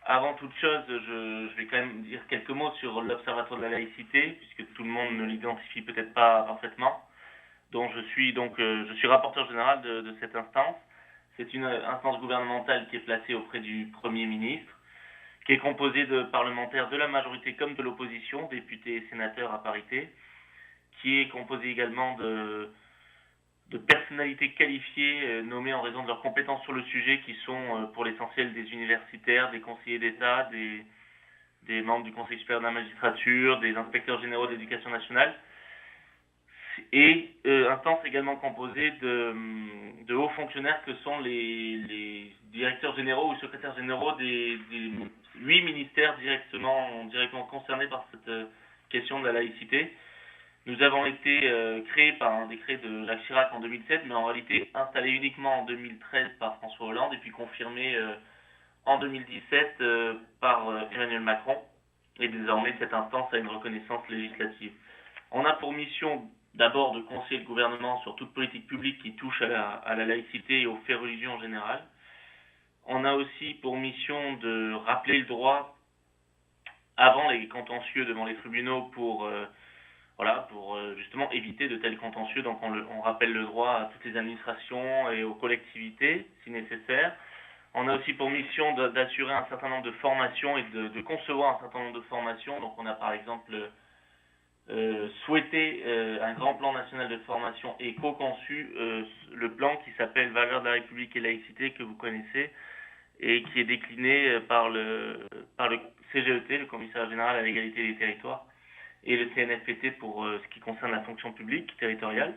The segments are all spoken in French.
Avant toute chose, je vais quand même dire quelques mots sur l'Observatoire de la laïcité, puisque tout le monde ne l'identifie peut-être pas parfaitement, dont je suis rapporteur général de cette instance. C'est une instance gouvernementale qui est placée auprès du Premier ministre, qui est composée de parlementaires de la majorité comme de l'opposition, députés et sénateurs à parité, qui est composée également de personnalités qualifiées nommées en raison de leurs compétences sur le sujet, qui sont pour l'essentiel des universitaires, des conseillers d'État, des membres du Conseil supérieur de la magistrature, des inspecteurs généraux de l'éducation nationale, et instance également composée de hauts fonctionnaires que sont les directeurs généraux ou secrétaires généraux des 8 ministères directement concernés par cette question de la laïcité. Nous avons été créés par un décret de Jacques Chirac en 2007, mais en réalité installés uniquement en 2013 par François Hollande et puis confirmés en 2017 par Emmanuel Macron. Et désormais, cette instance a une reconnaissance législative. On a pour mission d'abord de conseiller le gouvernement sur toute politique publique qui touche à la laïcité et aux faits religieux en général. On a aussi pour mission de rappeler le droit avant les contentieux devant les tribunaux pour justement éviter de tels contentieux. Donc on rappelle le droit à toutes les administrations et aux collectivités si nécessaire. On a aussi pour mission d'assurer un certain nombre de formations et de concevoir un certain nombre de formations. Donc on a par exemple souhaité un grand plan national de formation et co-conçu le plan qui s'appelle Valeurs de la République et laïcité, que vous connaissez, et qui est décliné par le CGET, le Commissariat général à l'égalité des territoires, et le CNFPT pour ce qui concerne la fonction publique territoriale.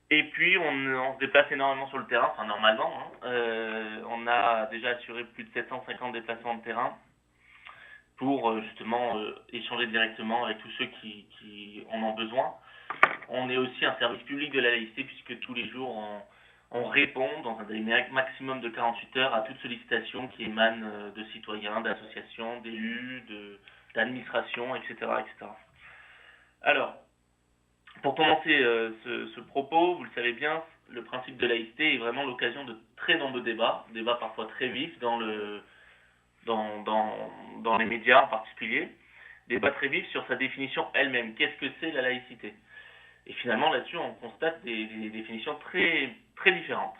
Et puis on se déplace énormément sur le terrain, enfin normalement, on a déjà assuré plus de 750 déplacements de terrain pour justement échanger directement avec tous ceux qui en ont besoin. On est aussi un service public de la laïcité, puisque tous les jours on répond dans un délai maximum de 48 heures à toute sollicitation qui émane de citoyens, d'associations, d'élus, d'administrations, etc., etc. Alors, pour commencer ce propos, vous le savez bien, le principe de laïcité est vraiment l'occasion de très nombreux débats parfois très vifs dans les médias en particulier, débats très vifs sur sa définition elle-même. Qu'est-ce que c'est la laïcité? Et finalement, là-dessus, on constate des définitions très, très différentes.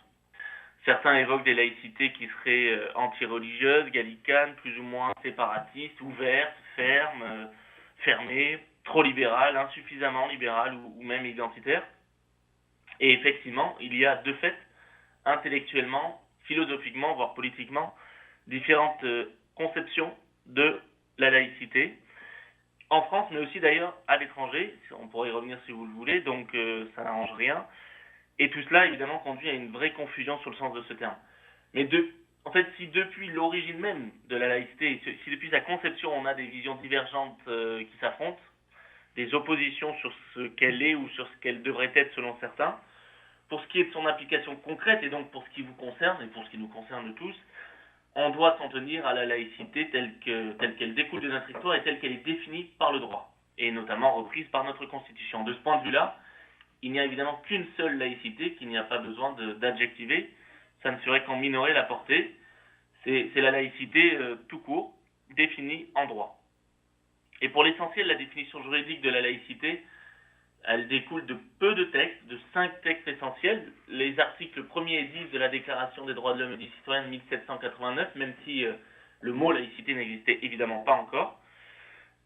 Certains évoquent des laïcités qui seraient anti-religieuses, gallicanes, plus ou moins séparatistes, ouvertes, fermées, trop libérales, insuffisamment libérales ou même identitaires. Et effectivement, il y a de fait, intellectuellement, philosophiquement, voire politiquement, différentes conceptions de la laïcité, en France, mais aussi d'ailleurs à l'étranger. On pourrait y revenir si vous le voulez, donc ça n'arrange rien. Et tout cela, évidemment, conduit à une vraie confusion sur le sens de ce terme. Mais en fait, si depuis l'origine même de la laïcité, si depuis sa conception, on a des visions divergentes qui s'affrontent, des oppositions sur ce qu'elle est ou sur ce qu'elle devrait être selon certains, pour ce qui est de son application concrète, et donc pour ce qui vous concerne, et pour ce qui nous concerne tous, on doit s'en tenir à la laïcité telle qu'elle découle de notre histoire et telle qu'elle est définie par le droit, et notamment reprise par notre Constitution. De ce point de vue-là, il n'y a évidemment qu'une seule laïcité qu'il n'y a pas besoin d'adjectiver, ça ne ferait qu'en minorer la portée. C'est la laïcité tout court, définie en droit. Et pour l'essentiel, la définition juridique de la laïcité, elle découle de peu de textes, de 5 textes essentiels. Les articles 1er et 10 de la Déclaration des droits de l'homme et du citoyen de 1789, même si le mot laïcité n'existait évidemment pas encore.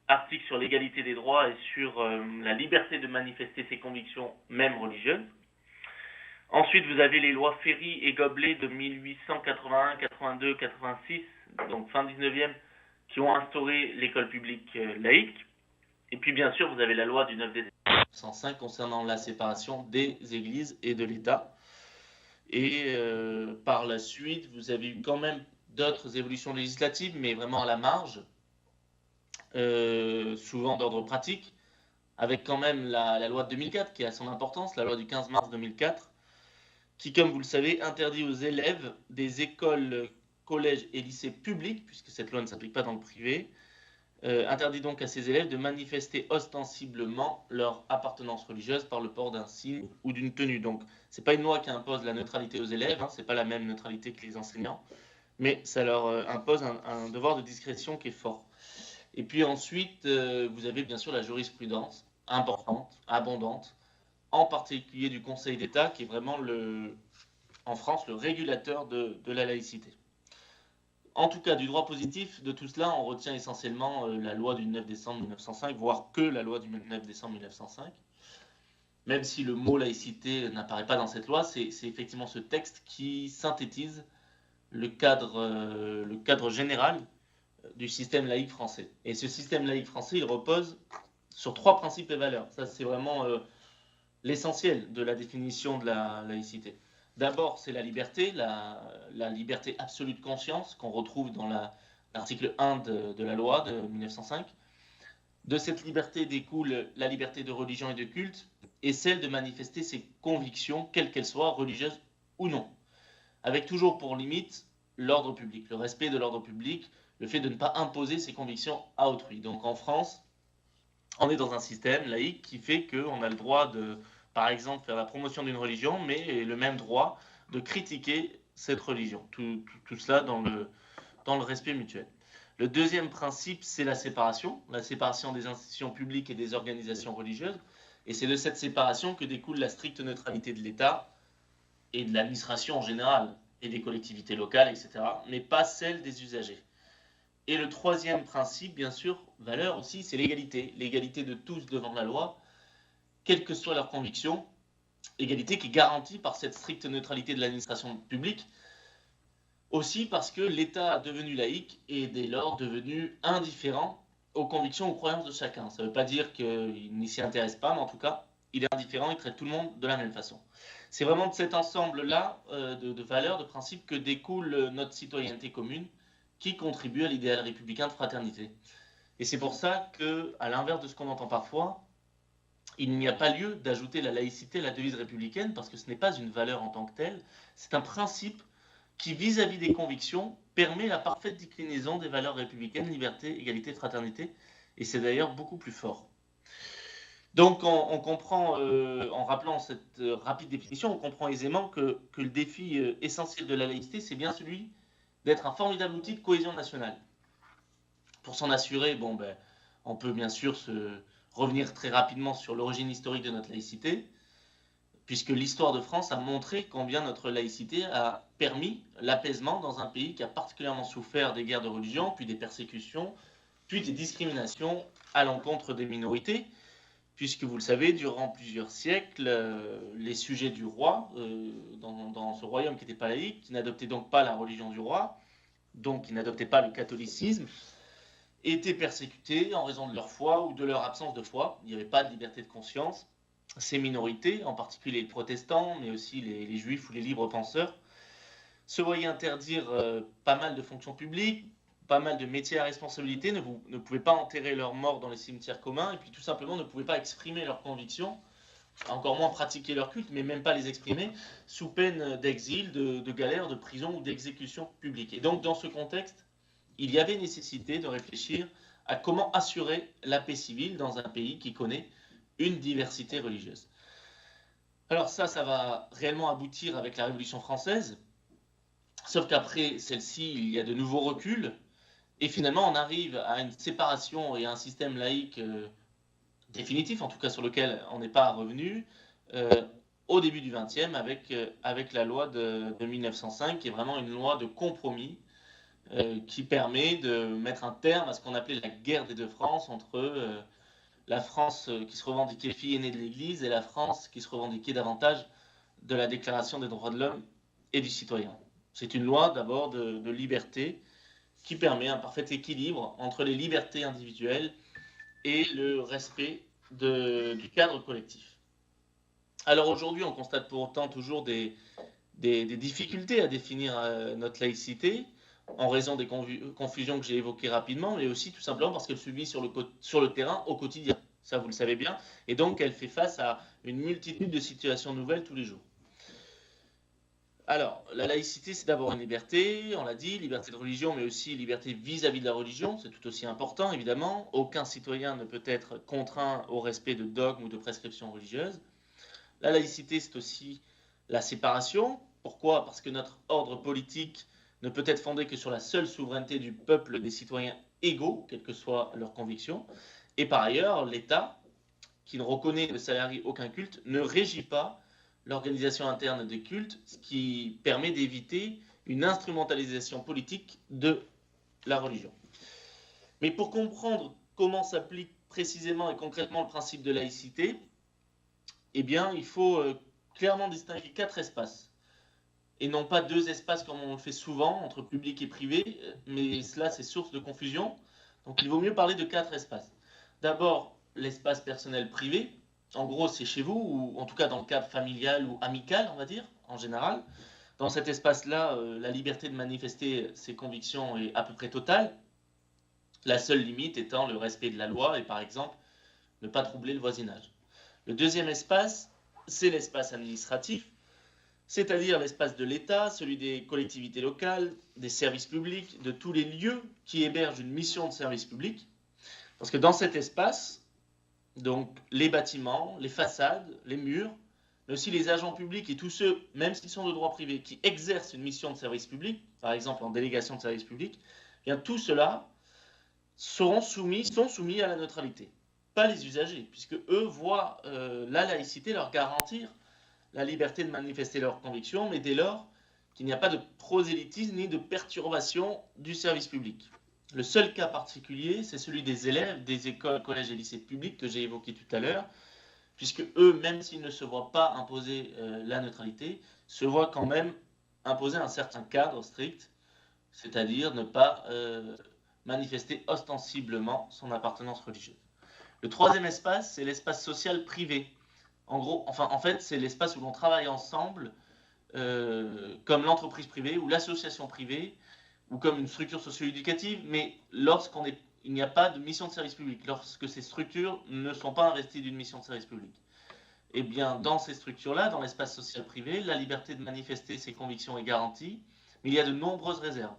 Articles sur l'égalité des droits et sur la liberté de manifester ses convictions, même religieuses. Ensuite, vous avez les lois Ferry et Goblet de 1881, 82, 86, donc fin 19e, qui ont instauré l'école publique laïque. Et puis bien sûr, vous avez la loi du 9 décembre 1905 concernant la séparation des églises et de l'État. Et par la suite, vous avez eu quand même d'autres évolutions législatives, mais vraiment à la marge, souvent d'ordre pratique, avec quand même la loi de 2004 qui a son importance, la loi du 15 mars 2004, qui, comme vous le savez, interdit aux élèves des écoles, collèges et lycées publics, puisque cette loi ne s'applique pas dans le privé, interdit donc à ces élèves de manifester ostensiblement leur appartenance religieuse par le port d'un signe ou d'une tenue. Donc, c'est pas une loi qui impose la neutralité aux élèves, c'est pas la même neutralité que les enseignants, mais ça leur impose un devoir de discrétion qui est fort. Et puis ensuite, vous avez bien sûr la jurisprudence importante, abondante, en particulier du Conseil d'État, qui est vraiment en France le régulateur de la laïcité. En tout cas, du droit positif, de tout cela, on retient essentiellement la loi du 9 décembre 1905, voire que la loi du 9 décembre 1905. Même si le mot laïcité n'apparaît pas dans cette loi, c'est effectivement ce texte qui synthétise le cadre général du système laïque français. Et ce système laïque français, il repose sur 3 principes et valeurs. Ça, c'est vraiment l'essentiel de la définition de la laïcité. D'abord, c'est la liberté, la liberté absolue de conscience qu'on retrouve dans l'article 1 de la loi de 1905. De cette liberté découle la liberté de religion et de culte, et celle de manifester ses convictions, quelles qu'elles soient, religieuses ou non, avec toujours pour limite l'ordre public, le respect de l'ordre public, le fait de ne pas imposer ses convictions à autrui. Donc en France, on est dans un système laïque qui fait qu'on a le droit de, par exemple, faire la promotion d'une religion, mais le même droit de critiquer cette religion. Tout cela dans le respect mutuel. Le deuxième principe, c'est la séparation des institutions publiques et des organisations religieuses. Et c'est de cette séparation que découle la stricte neutralité de l'État et de l'administration en général, et des collectivités locales, etc., mais pas celle des usagers. Et le troisième principe, bien sûr, valeur aussi, c'est l'égalité. L'égalité de tous devant la loi, quelles que soient leurs convictions. Égalité qui est garantie par cette stricte neutralité de l'administration publique, aussi parce que l'État devenu laïque est dès lors devenu indifférent aux convictions, aux croyances de chacun. Ça ne veut pas dire qu'il n'y s'y intéresse pas, mais en tout cas, il est indifférent, il traite tout le monde de la même façon. C'est vraiment de cet ensemble-là de valeurs, de principes que découle notre citoyenneté commune, qui contribue à l'idéal républicain de fraternité. Et c'est pour ça que, à l'inverse de ce qu'on entend parfois, il n'y a pas lieu d'ajouter la laïcité à la devise républicaine, parce que ce n'est pas une valeur en tant que telle, c'est un principe qui, vis-à-vis des convictions, permet la parfaite déclinaison des valeurs républicaines, liberté, égalité, fraternité, et c'est d'ailleurs beaucoup plus fort. Donc on comprend, en rappelant cette rapide définition, on comprend aisément que le défi essentiel de la laïcité, c'est bien celui d'être un formidable outil de cohésion nationale. Pour s'en assurer, on peut bien sûr revenir très rapidement sur l'origine historique de notre laïcité, puisque l'histoire de France a montré combien notre laïcité a permis l'apaisement dans un pays qui a particulièrement souffert des guerres de religion, puis des persécutions, puis des discriminations à l'encontre des minorités, puisque vous le savez, durant plusieurs siècles, les sujets du roi, dans ce royaume qui n'était pas laïque, qui n'adoptait donc pas la religion du roi, donc qui n'adoptait pas le catholicisme, étaient persécutés en raison de leur foi ou de leur absence de foi. Il n'y avait pas de liberté de conscience. Ces minorités, en particulier les protestants, mais aussi les juifs ou les libres penseurs, se voyaient interdire pas mal de fonctions publiques, pas mal de métiers à responsabilité, ne pouvaient pas enterrer leurs morts dans les cimetières communs, et puis tout simplement ne pouvaient pas exprimer leurs convictions, encore moins pratiquer leur culte, mais même pas les exprimer, sous peine d'exil, de galère, de prison ou d'exécution publique. Et donc dans ce contexte, il y avait nécessité de réfléchir à comment assurer la paix civile dans un pays qui connaît une diversité religieuse. Alors ça va réellement aboutir avec la Révolution française, sauf qu'après celle-ci, il y a de nouveaux reculs, et finalement on arrive à une séparation et à un système laïque définitif, en tout cas sur lequel on n'est pas revenu, au début du XXe avec la loi de 1905, qui est vraiment une loi de compromis, qui permet de mettre un terme à ce qu'on appelait la guerre des deux France, entre la France qui se revendiquait fille aînée de l'Église et la France qui se revendiquait davantage de la Déclaration des droits de l'homme et du citoyen. C'est une loi d'abord de liberté qui permet un parfait équilibre entre les libertés individuelles et le respect du cadre collectif. Alors aujourd'hui, on constate pour autant toujours des difficultés à définir notre laïcité, en raison des confusions que j'ai évoquées rapidement, mais aussi tout simplement parce qu'elle subit sur le terrain au quotidien. Ça, vous le savez bien. Et donc, elle fait face à une multitude de situations nouvelles tous les jours. Alors, la laïcité, c'est d'abord une liberté, on l'a dit, liberté de religion, mais aussi liberté vis-à-vis de la religion, c'est tout aussi important, évidemment. Aucun citoyen ne peut être contraint au respect de dogmes ou de prescriptions religieuses. La laïcité, c'est aussi la séparation. Pourquoi ? Parce que notre ordre politique ne peut être fondée que sur la seule souveraineté du peuple des citoyens égaux, quelles que soient leurs convictions. Et par ailleurs, l'État, qui ne reconnaît aux salariés aucun culte, ne régit pas l'organisation interne des cultes, ce qui permet d'éviter une instrumentalisation politique de la religion. Mais pour comprendre comment s'applique précisément et concrètement le principe de laïcité, eh bien, il faut clairement distinguer 4 espaces, et non pas 2 espaces comme on le fait souvent entre public et privé, mais cela c'est source de confusion. Donc il vaut mieux parler de 4 espaces. D'abord, l'espace personnel privé. En gros, c'est chez vous, ou en tout cas dans le cadre familial ou amical, on va dire, en général. Dans cet espace-là, la liberté de manifester ses convictions est à peu près totale. La seule limite étant le respect de la loi et par exemple ne pas troubler le voisinage. Le deuxième espace, c'est l'espace administratif, c'est-à-dire l'espace de l'État, celui des collectivités locales, des services publics, de tous les lieux qui hébergent une mission de service public. Parce que dans cet espace, donc les bâtiments, les façades, les murs, mais aussi les agents publics et tous ceux, même s'ils sont de droit privé, qui exercent une mission de service public, par exemple en délégation de service public, eh bien tout cela sont soumis à la neutralité. Pas les usagers, puisque eux voient la laïcité leur garantir la liberté de manifester leurs convictions, mais dès lors qu'il n'y a pas de prosélytisme ni de perturbation du service public. Le seul cas particulier, c'est celui des élèves des écoles, collèges et lycées publics que j'ai évoqué tout à l'heure, puisque eux, même s'ils ne se voient pas imposer la neutralité, se voient quand même imposer un certain cadre strict, c'est-à-dire ne pas manifester ostensiblement son appartenance religieuse. Le troisième espace, c'est l'espace social privé. En fait, c'est l'espace où l'on travaille ensemble, comme l'entreprise privée ou l'association privée, ou comme une structure socio-éducative, mais il n'y a pas de mission de service public, lorsque ces structures ne sont pas investies d'une mission de service public. Eh bien, dans ces structures-là, dans l'espace social privé, la liberté de manifester ses convictions est garantie, mais il y a de nombreuses réserves.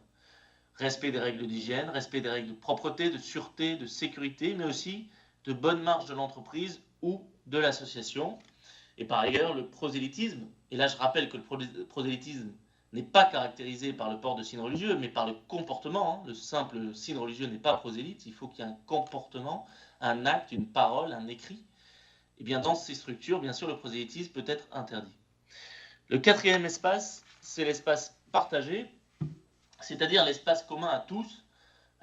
Respect des règles d'hygiène, respect des règles de propreté, de sûreté, de sécurité, mais aussi de bonne marge de l'entreprise ou de l'association. Et par ailleurs, le prosélytisme, et là je rappelle que le prosélytisme n'est pas caractérisé par le port de signes religieux, mais par le comportement. Le simple signe religieux n'est pas prosélyte, il faut qu'il y ait un comportement, un acte, une parole, un écrit. Et bien dans ces structures, bien sûr, le prosélytisme peut être interdit. Le quatrième espace, c'est l'espace partagé, c'est-à-dire l'espace commun à tous,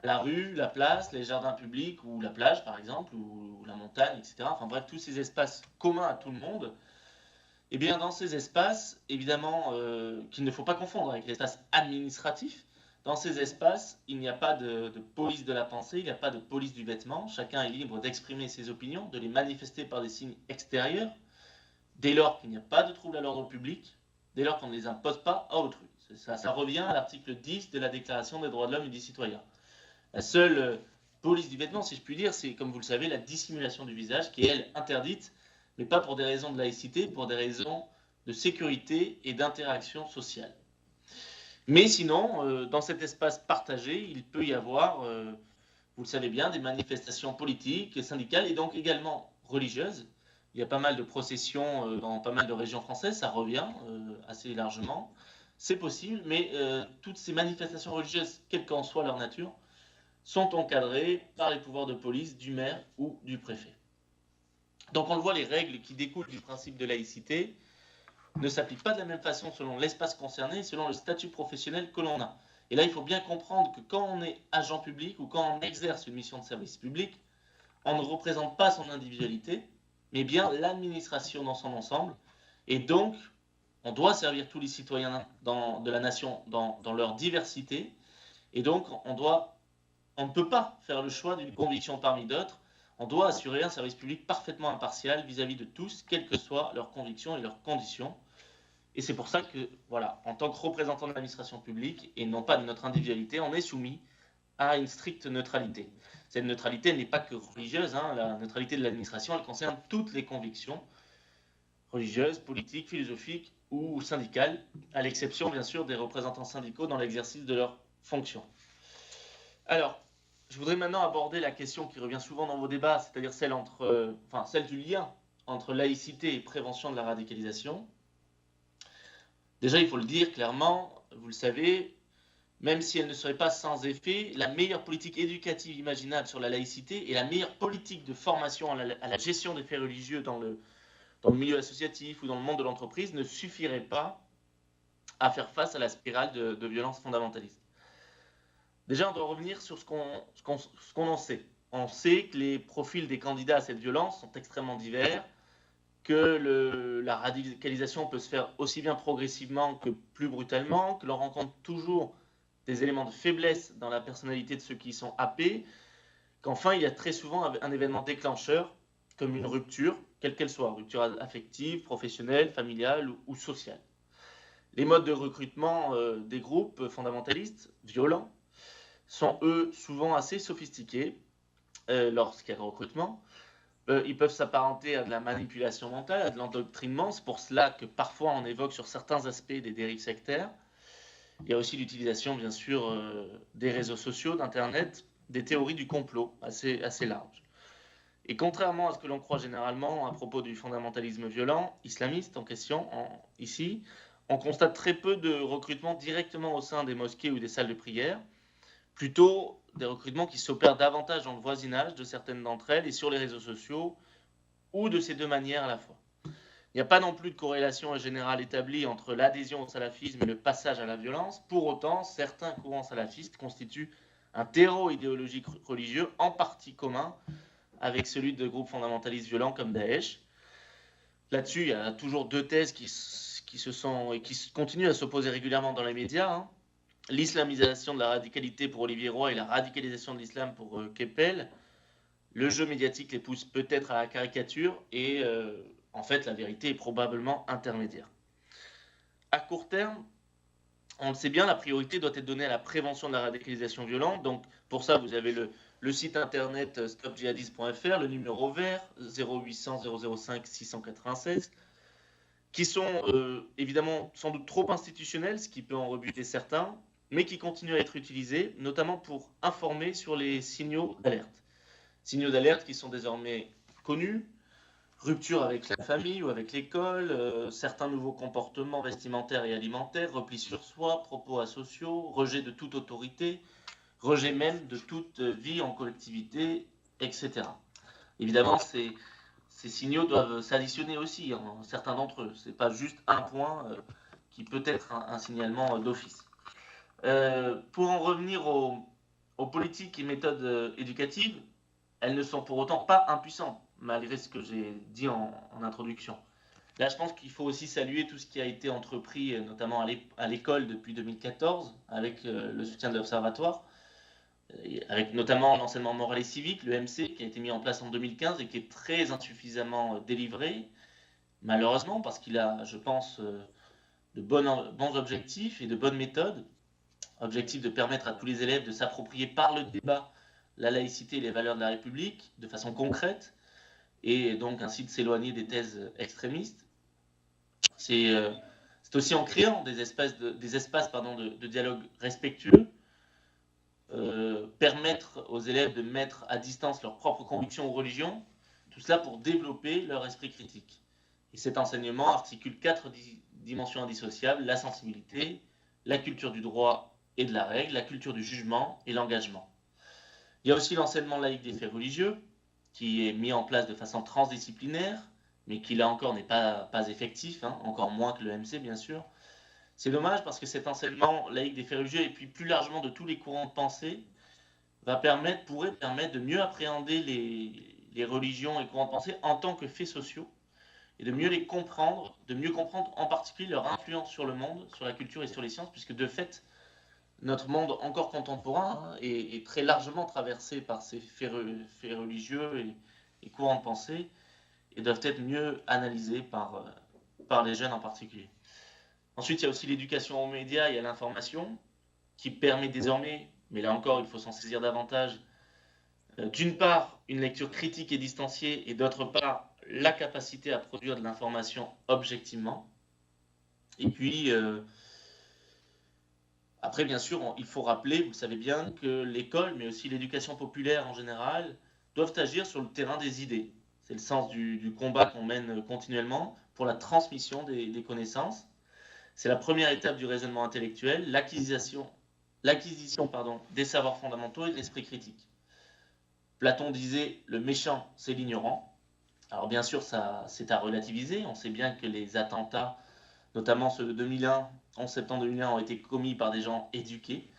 la rue, la place, les jardins publics ou la plage par exemple, ou la montagne, etc. Enfin bref, tous ces espaces communs à tout le monde. Et bien dans ces espaces, évidemment, qu'il ne faut pas confondre avec l'espace administratif, dans ces espaces, il n'y a pas de police de la pensée, il n'y a pas de police du vêtement, chacun est libre d'exprimer ses opinions, de les manifester par des signes extérieurs, dès lors qu'il n'y a pas de trouble à l'ordre public, dès lors qu'on ne les impose pas à autrui. Ça revient à l'article 10 de la Déclaration des droits de l'homme et du citoyen. La seule police du vêtement, si je puis dire, c'est, comme vous le savez, la dissimulation du visage, qui est, elle, interdite, mais pas pour des raisons de laïcité, pour des raisons de sécurité et d'interaction sociale. Mais sinon, dans cet espace partagé, il peut y avoir, vous le savez bien, des manifestations politiques, syndicales et donc également religieuses. Il y a pas mal de processions dans pas mal de régions françaises, ça revient assez largement. C'est possible, mais toutes ces manifestations religieuses, quelle qu'en soit leur nature, sont encadrées par les pouvoirs de police du maire ou du préfet. Donc on le voit, les règles qui découlent du principe de laïcité ne s'appliquent pas de la même façon selon l'espace concerné et selon le statut professionnel que l'on a. Et là, il faut bien comprendre que quand on est agent public ou quand on exerce une mission de service public, on ne représente pas son individualité, mais bien l'administration dans son ensemble. Et donc, on doit servir tous les citoyens de la nation dans leur diversité. Et donc, on ne peut pas faire le choix d'une conviction parmi d'autres. On doit assurer un service public parfaitement impartial vis-à-vis de tous, quelles que soient leurs convictions et leurs conditions. Et c'est pour ça que, voilà, en tant que représentant de l'administration publique, et non pas de notre individualité, on est soumis à une stricte neutralité. Cette neutralité n'est pas que religieuse, la neutralité de l'administration, elle concerne toutes les convictions religieuses, politiques, philosophiques ou syndicales, à l'exception bien sûr des représentants syndicaux dans l'exercice de leurs fonctions. Alors, je voudrais maintenant aborder la question qui revient souvent dans vos débats, c'est-à-dire celle du lien entre laïcité et prévention de la radicalisation. Déjà, il faut le dire clairement, vous le savez, même si elle ne serait pas sans effet, la meilleure politique éducative imaginable sur la laïcité et la meilleure politique de formation à la gestion des faits religieux dans le milieu associatif ou dans le monde de l'entreprise ne suffirait pas à faire face à la spirale de violence fondamentaliste. Déjà, on doit revenir sur ce qu'on en sait. On sait que les profils des candidats à cette violence sont extrêmement divers, que la radicalisation peut se faire aussi bien progressivement que plus brutalement, que l'on rencontre toujours des éléments de faiblesse dans la personnalité de ceux qui y sont happés, qu'enfin il y a très souvent un événement déclencheur, comme une rupture, quelle qu'elle soit, rupture affective, professionnelle, familiale ou sociale. Les modes de recrutement des groupes fondamentalistes, violents, sont eux souvent assez sophistiqués lorsqu'il y a recrutement. Ils peuvent s'apparenter à de la manipulation mentale, à de l'endoctrinement. C'est pour cela que parfois on évoque sur certains aspects des dérives sectaires. Il y a aussi l'utilisation, bien sûr, des réseaux sociaux, d'Internet, des théories du complot assez larges. Et contrairement à ce que l'on croit généralement à propos du fondamentalisme violent, islamiste en question, ici, on constate très peu de recrutement directement au sein des mosquées ou des salles de prière, plutôt des recrutements qui s'opèrent davantage dans le voisinage de certaines d'entre elles et sur les réseaux sociaux, ou de ces deux manières à la fois. Il n'y a pas non plus de corrélation générale établie entre l'adhésion au salafisme et le passage à la violence. Pour autant, certains courants salafistes constituent un terreau idéologique religieux en partie commun avec celui de groupes fondamentalistes violents comme Daesh. Là-dessus, il y a toujours deux thèses qui continuent à s'opposer régulièrement dans les médias. L'islamisation de la radicalité pour Olivier Roy et la radicalisation de l'islam pour Keppel. Le jeu médiatique les pousse peut-être à la caricature et en fait la vérité est probablement intermédiaire. À court terme, on le sait bien, la priorité doit être donnée à la prévention de la radicalisation violente. Donc pour ça, vous avez le site internet stopjihadisme.fr, le numéro vert 0800 005 696, qui sont évidemment sans doute trop institutionnels, ce qui peut en rebuter certains, mais qui continuent à être utilisés, notamment pour informer sur les signaux d'alerte. Signaux d'alerte qui sont désormais connus, rupture avec la famille ou avec l'école, certains nouveaux comportements vestimentaires et alimentaires, repli sur soi, propos asociaux, rejet de toute autorité, rejet même de toute vie en collectivité, etc. Évidemment, ces signaux doivent s'additionner aussi, certains d'entre eux. Ce n'est pas juste un point qui peut être un signalement d'office. Pour en revenir aux politiques et méthodes éducatives, elles ne sont pour autant pas impuissantes, malgré ce que j'ai dit en introduction. Là, je pense qu'il faut aussi saluer tout ce qui a été entrepris, notamment à l'école depuis 2014, avec le soutien de l'Observatoire, avec notamment l'enseignement moral et civique, le MC, qui a été mis en place en 2015 et qui est très insuffisamment délivré, malheureusement, parce qu'il a, je pense, de bons objectifs et de bonnes méthodes. Objectif de permettre à tous les élèves de s'approprier par le débat la laïcité et les valeurs de la République de façon concrète, et donc ainsi de s'éloigner des thèses extrémistes. C'est aussi en créant des espaces de dialogue respectueux, permettre aux élèves de mettre à distance leurs propres convictions ou religions, tout cela pour développer leur esprit critique. Et cet enseignement articule 4 dimensions indissociables: la sensibilité, la culture du droit et de la règle, la culture du jugement et l'engagement. Il y a aussi l'enseignement laïque des faits religieux, qui est mis en place de façon transdisciplinaire, mais qui là encore n'est pas effectif, encore moins que le MC bien sûr. C'est dommage parce que cet enseignement laïque des faits religieux, et puis plus largement de tous les courants de pensée, pourrait permettre de mieux appréhender les religions et courants de pensée en tant que faits sociaux, et de mieux les comprendre, de mieux comprendre en particulier leur influence sur le monde, sur la culture et sur les sciences, puisque de fait, notre monde encore contemporain est très largement traversé par ces faits religieux et courants de pensée, et doivent être mieux analysés par les jeunes en particulier. Ensuite, il y a aussi l'éducation aux médias et à l'information, qui permet désormais, mais là encore il faut s'en saisir davantage, d'une part une lecture critique et distanciée, et d'autre part la capacité à produire de l'information objectivement. Et puis après, bien sûr, il faut rappeler, vous le savez bien, que l'école, mais aussi l'éducation populaire en général, doivent agir sur le terrain des idées. C'est le sens du combat qu'on mène continuellement pour la transmission des connaissances. C'est la première étape du raisonnement intellectuel, l'acquisition l'acquisition des savoirs fondamentaux et de l'esprit critique. Platon disait « le méchant, c'est l'ignorant ». Alors bien sûr, ça c'est à relativiser. On sait bien que les attentats, notamment ceux de 2001, 11 septembre 2001, ont été commis par des gens éduqués.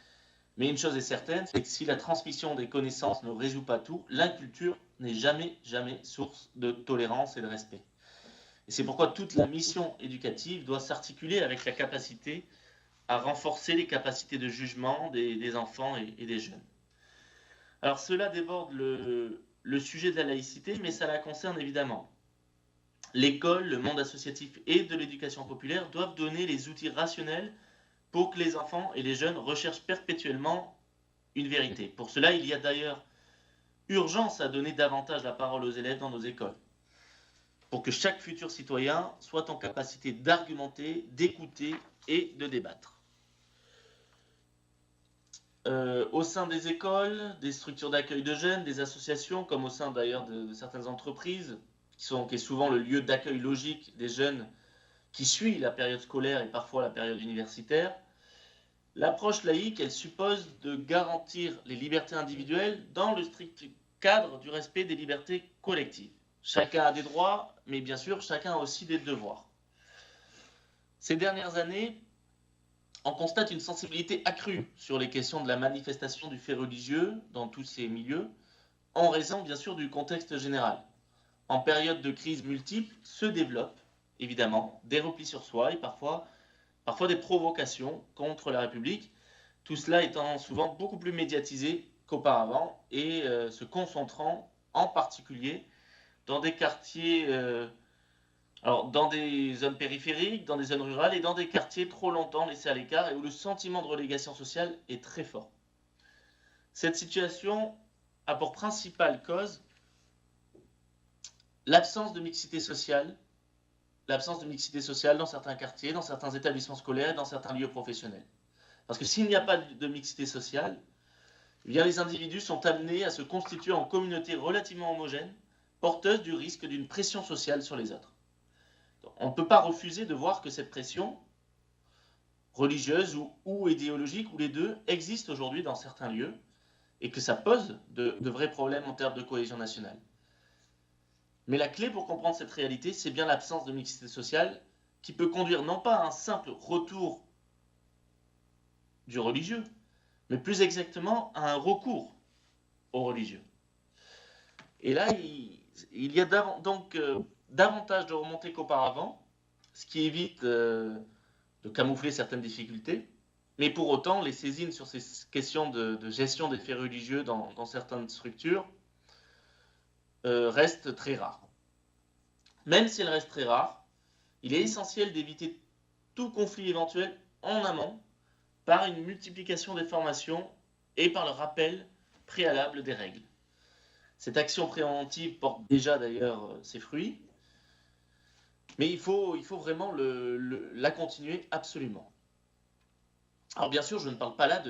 Mais une chose est certaine, c'est que si la transmission des connaissances ne résout pas tout, l'inculture n'est jamais source de tolérance et de respect. Et c'est pourquoi toute la mission éducative doit s'articuler avec la capacité à renforcer les capacités de jugement des enfants et des jeunes. Alors cela déborde le sujet de la laïcité, mais ça la concerne évidemment. L'école, le monde associatif et de l'éducation populaire doivent donner les outils rationnels pour que les enfants et les jeunes recherchent perpétuellement une vérité. Pour cela, il y a d'ailleurs urgence à donner davantage la parole aux élèves dans nos écoles, pour que chaque futur citoyen soit en capacité d'argumenter, d'écouter et de débattre. Au sein des écoles, des structures d'accueil de jeunes, des associations, comme au sein d'ailleurs de certaines entreprises, qui est souvent le lieu d'accueil logique des jeunes qui suit la période scolaire et parfois la période universitaire, l'approche laïque, elle suppose de garantir les libertés individuelles dans le strict cadre du respect des libertés collectives. Chacun a des droits, mais bien sûr, chacun a aussi des devoirs. Ces dernières années, on constate une sensibilité accrue sur les questions de la manifestation du fait religieux dans tous ces milieux, en raison bien sûr du contexte général. En période de crise multiple, se développent évidemment des replis sur soi et parfois des provocations contre la République, tout cela étant souvent beaucoup plus médiatisé qu'auparavant et se concentrant en particulier dans des quartiers, dans des zones périphériques, dans des zones rurales et dans des quartiers trop longtemps laissés à l'écart et où le sentiment de relégation sociale est très fort. Cette situation a pour principale cause l'absence de mixité sociale dans certains quartiers, dans certains établissements scolaires, dans certains lieux professionnels. Parce que s'il n'y a pas de mixité sociale, eh bien les individus sont amenés à se constituer en communautés relativement homogènes, porteuses du risque d'une pression sociale sur les autres. Donc, on ne peut pas refuser de voir que cette pression, religieuse ou idéologique, ou les deux, existe aujourd'hui dans certains lieux, et que ça pose de vrais problèmes en termes de cohésion nationale. Mais la clé pour comprendre cette réalité, c'est bien l'absence de mixité sociale qui peut conduire non pas à un simple retour du religieux, mais plus exactement à un recours au religieux. Et là, il y a donc davantage de remontées qu'auparavant, ce qui évite de camoufler certaines difficultés. Mais pour autant, les saisines sur ces questions de gestion des faits religieux dans certaines structures restent très rares. Même si elles restent très rares, il est essentiel d'éviter tout conflit éventuel en amont par une multiplication des formations et par le rappel préalable des règles. Cette action préventive porte déjà d'ailleurs ses fruits, mais il faut vraiment la continuer absolument. Alors bien sûr, je ne parle pas là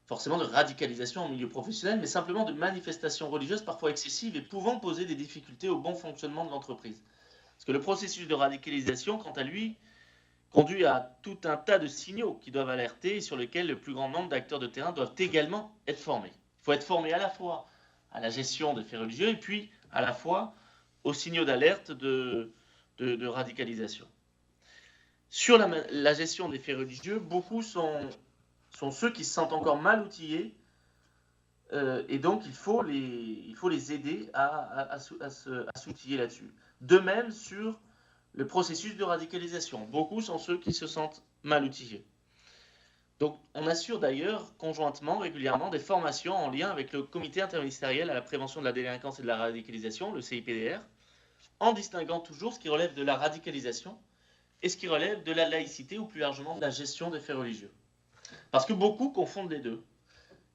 forcément de radicalisation en milieu professionnel, mais simplement de manifestations religieuses parfois excessives et pouvant poser des difficultés au bon fonctionnement de l'entreprise. Parce que le processus de radicalisation, quant à lui, conduit à tout un tas de signaux qui doivent alerter et sur lesquels le plus grand nombre d'acteurs de terrain doivent également être formés. Il faut être formé à la fois à la gestion des faits religieux et puis à la fois aux signaux d'alerte de radicalisation. Sur la gestion des faits religieux, beaucoup sont ceux qui se sentent encore mal outillés et donc il faut les aider à s'outiller là-dessus. De même sur le processus de radicalisation, beaucoup sont ceux qui se sentent mal outillés. Donc on assure d'ailleurs conjointement, régulièrement, des formations en lien avec le comité interministériel à la prévention de la délinquance et de la radicalisation, le CIPDR, en distinguant toujours ce qui relève de la radicalisation et ce qui relève de la laïcité ou plus largement de la gestion des faits religieux. Parce que beaucoup confondent les deux.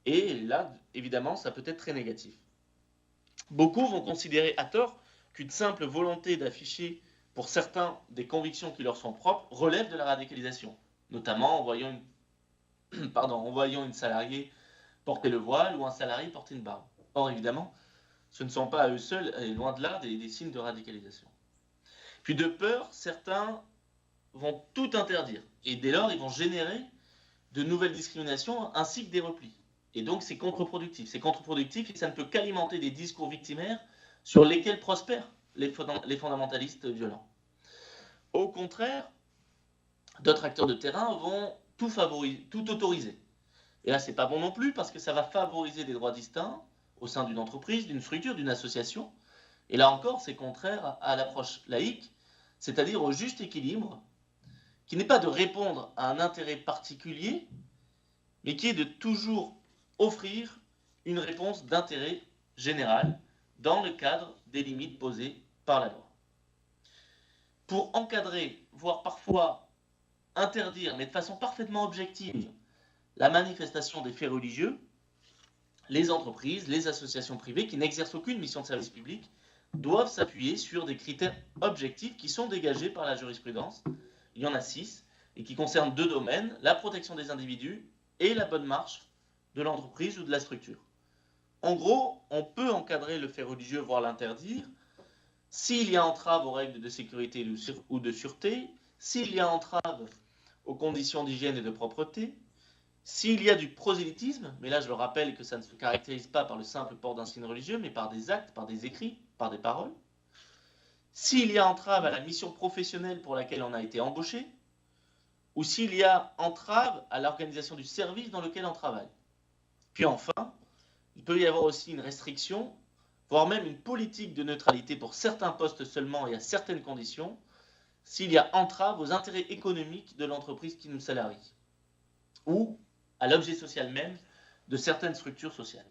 Et là, évidemment, ça peut être très négatif. Beaucoup vont considérer à tort qu'une simple volonté d'afficher pour certains des convictions qui leur sont propres relève de la radicalisation, notamment en voyant une salariée porter le voile ou un salarié porter une barbe. Or, évidemment, ce ne sont pas à eux seuls, et loin de là, des signes de radicalisation. Puis de peur, certains vont tout interdire, et dès lors, ils vont générer de nouvelles discriminations ainsi que des replis. Et donc c'est contre-productif. C'est contre-productif et ça ne peut qu'alimenter des discours victimaires sur lesquels prospèrent les fondamentalistes violents. Au contraire, d'autres acteurs de terrain vont tout autoriser. Et là, c'est pas bon non plus parce que ça va favoriser des droits distincts au sein d'une entreprise, d'une structure, d'une association. Et là encore, c'est contraire à l'approche laïque, c'est-à-dire au juste équilibre, qui n'est pas de répondre à un intérêt particulier, mais qui est de toujours offrir une réponse d'intérêt général dans le cadre des limites posées par la loi. Pour encadrer, voire parfois interdire, mais de façon parfaitement objective, la manifestation des faits religieux, les entreprises, les associations privées qui n'exercent aucune mission de service public doivent s'appuyer sur des critères objectifs qui sont dégagés par la jurisprudence. Il y en a 6 et qui concernent 2 domaines, la protection des individus et la bonne marche de l'entreprise ou de la structure. En gros, on peut encadrer le fait religieux, voire l'interdire, s'il y a entrave aux règles de sécurité ou de sûreté, s'il y a entrave aux conditions d'hygiène et de propreté, s'il y a du prosélytisme, mais là je le rappelle que ça ne se caractérise pas par le simple port d'un signe religieux, mais par des actes, par des écrits, par des paroles, s'il y a entrave à la mission professionnelle pour laquelle on a été embauché, ou s'il y a entrave à l'organisation du service dans lequel on travaille. Puis enfin, il peut y avoir aussi une restriction, voire même une politique de neutralité pour certains postes seulement et à certaines conditions, s'il y a entrave aux intérêts économiques de l'entreprise qui nous salarie, ou à l'objet social même de certaines structures sociales.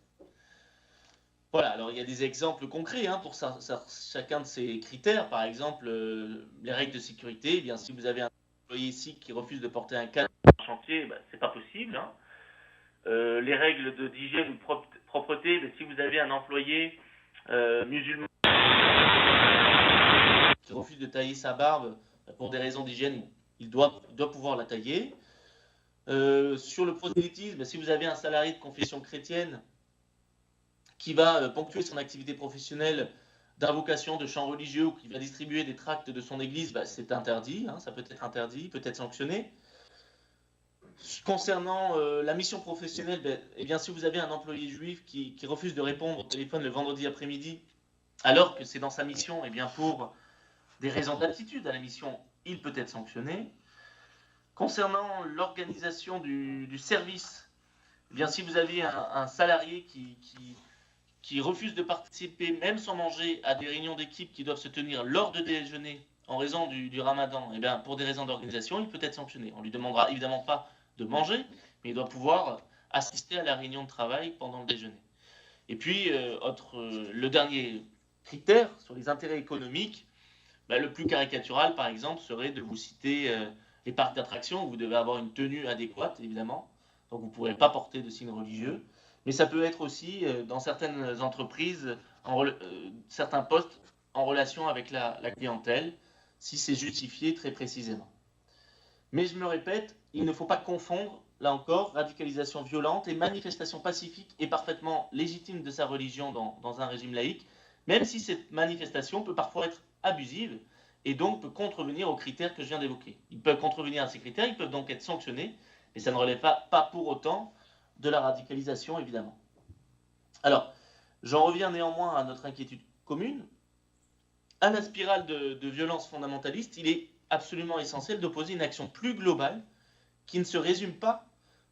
Voilà, alors il y a des exemples concrets pour chacun de ces critères. Par exemple, les règles de sécurité. Eh bien, si vous avez un employé ici qui refuse de porter un casque sur un chantier, c'est pas possible. Les règles d'hygiène ou de propreté, si vous avez un employé musulman qui refuse de tailler sa barbe pour des raisons d'hygiène, il doit pouvoir la tailler. Sur le prosélytisme, si vous avez un salarié de confession chrétienne qui va ponctuer son activité professionnelle d'invocation de chants religieux ou qui va distribuer des tracts de son église, c'est interdit, ça peut être interdit, peut être sanctionné. Concernant la mission professionnelle, eh bien, si vous avez un employé juif qui refuse de répondre au téléphone le vendredi après-midi, alors que c'est dans sa mission, eh bien, pour des raisons d'aptitude à la mission, il peut être sanctionné. Concernant l'organisation du service, eh bien, si vous avez un salarié qui refuse de participer, même sans manger, à des réunions d'équipe qui doivent se tenir lors de déjeuner en raison du ramadan, eh bien, pour des raisons d'organisation, il peut être sanctionné. On ne lui demandera évidemment pas de manger, mais il doit pouvoir assister à la réunion de travail pendant le déjeuner. Et puis, le dernier critère sur les intérêts économiques, le plus caricatural, par exemple, serait de vous citer les parcs d'attractions où vous devez avoir une tenue adéquate, évidemment. Donc, vous ne pourrez pas porter de signes religieux. Mais ça peut être aussi, dans certaines entreprises, certains postes en relation avec la clientèle, si c'est justifié très précisément. Mais je me répète, il ne faut pas confondre, là encore, radicalisation violente et manifestation pacifique et parfaitement légitime de sa religion dans un régime laïque, même si cette manifestation peut parfois être abusive et donc peut contrevenir aux critères que je viens d'évoquer. Ils peuvent contrevenir à ces critères, ils peuvent donc être sanctionnés, et ça ne relève pas pour autant de la radicalisation, évidemment. Alors, j'en reviens néanmoins à notre inquiétude commune. À la spirale de violence fondamentaliste, il est absolument essentiel d'opposer une action plus globale qui ne se résume pas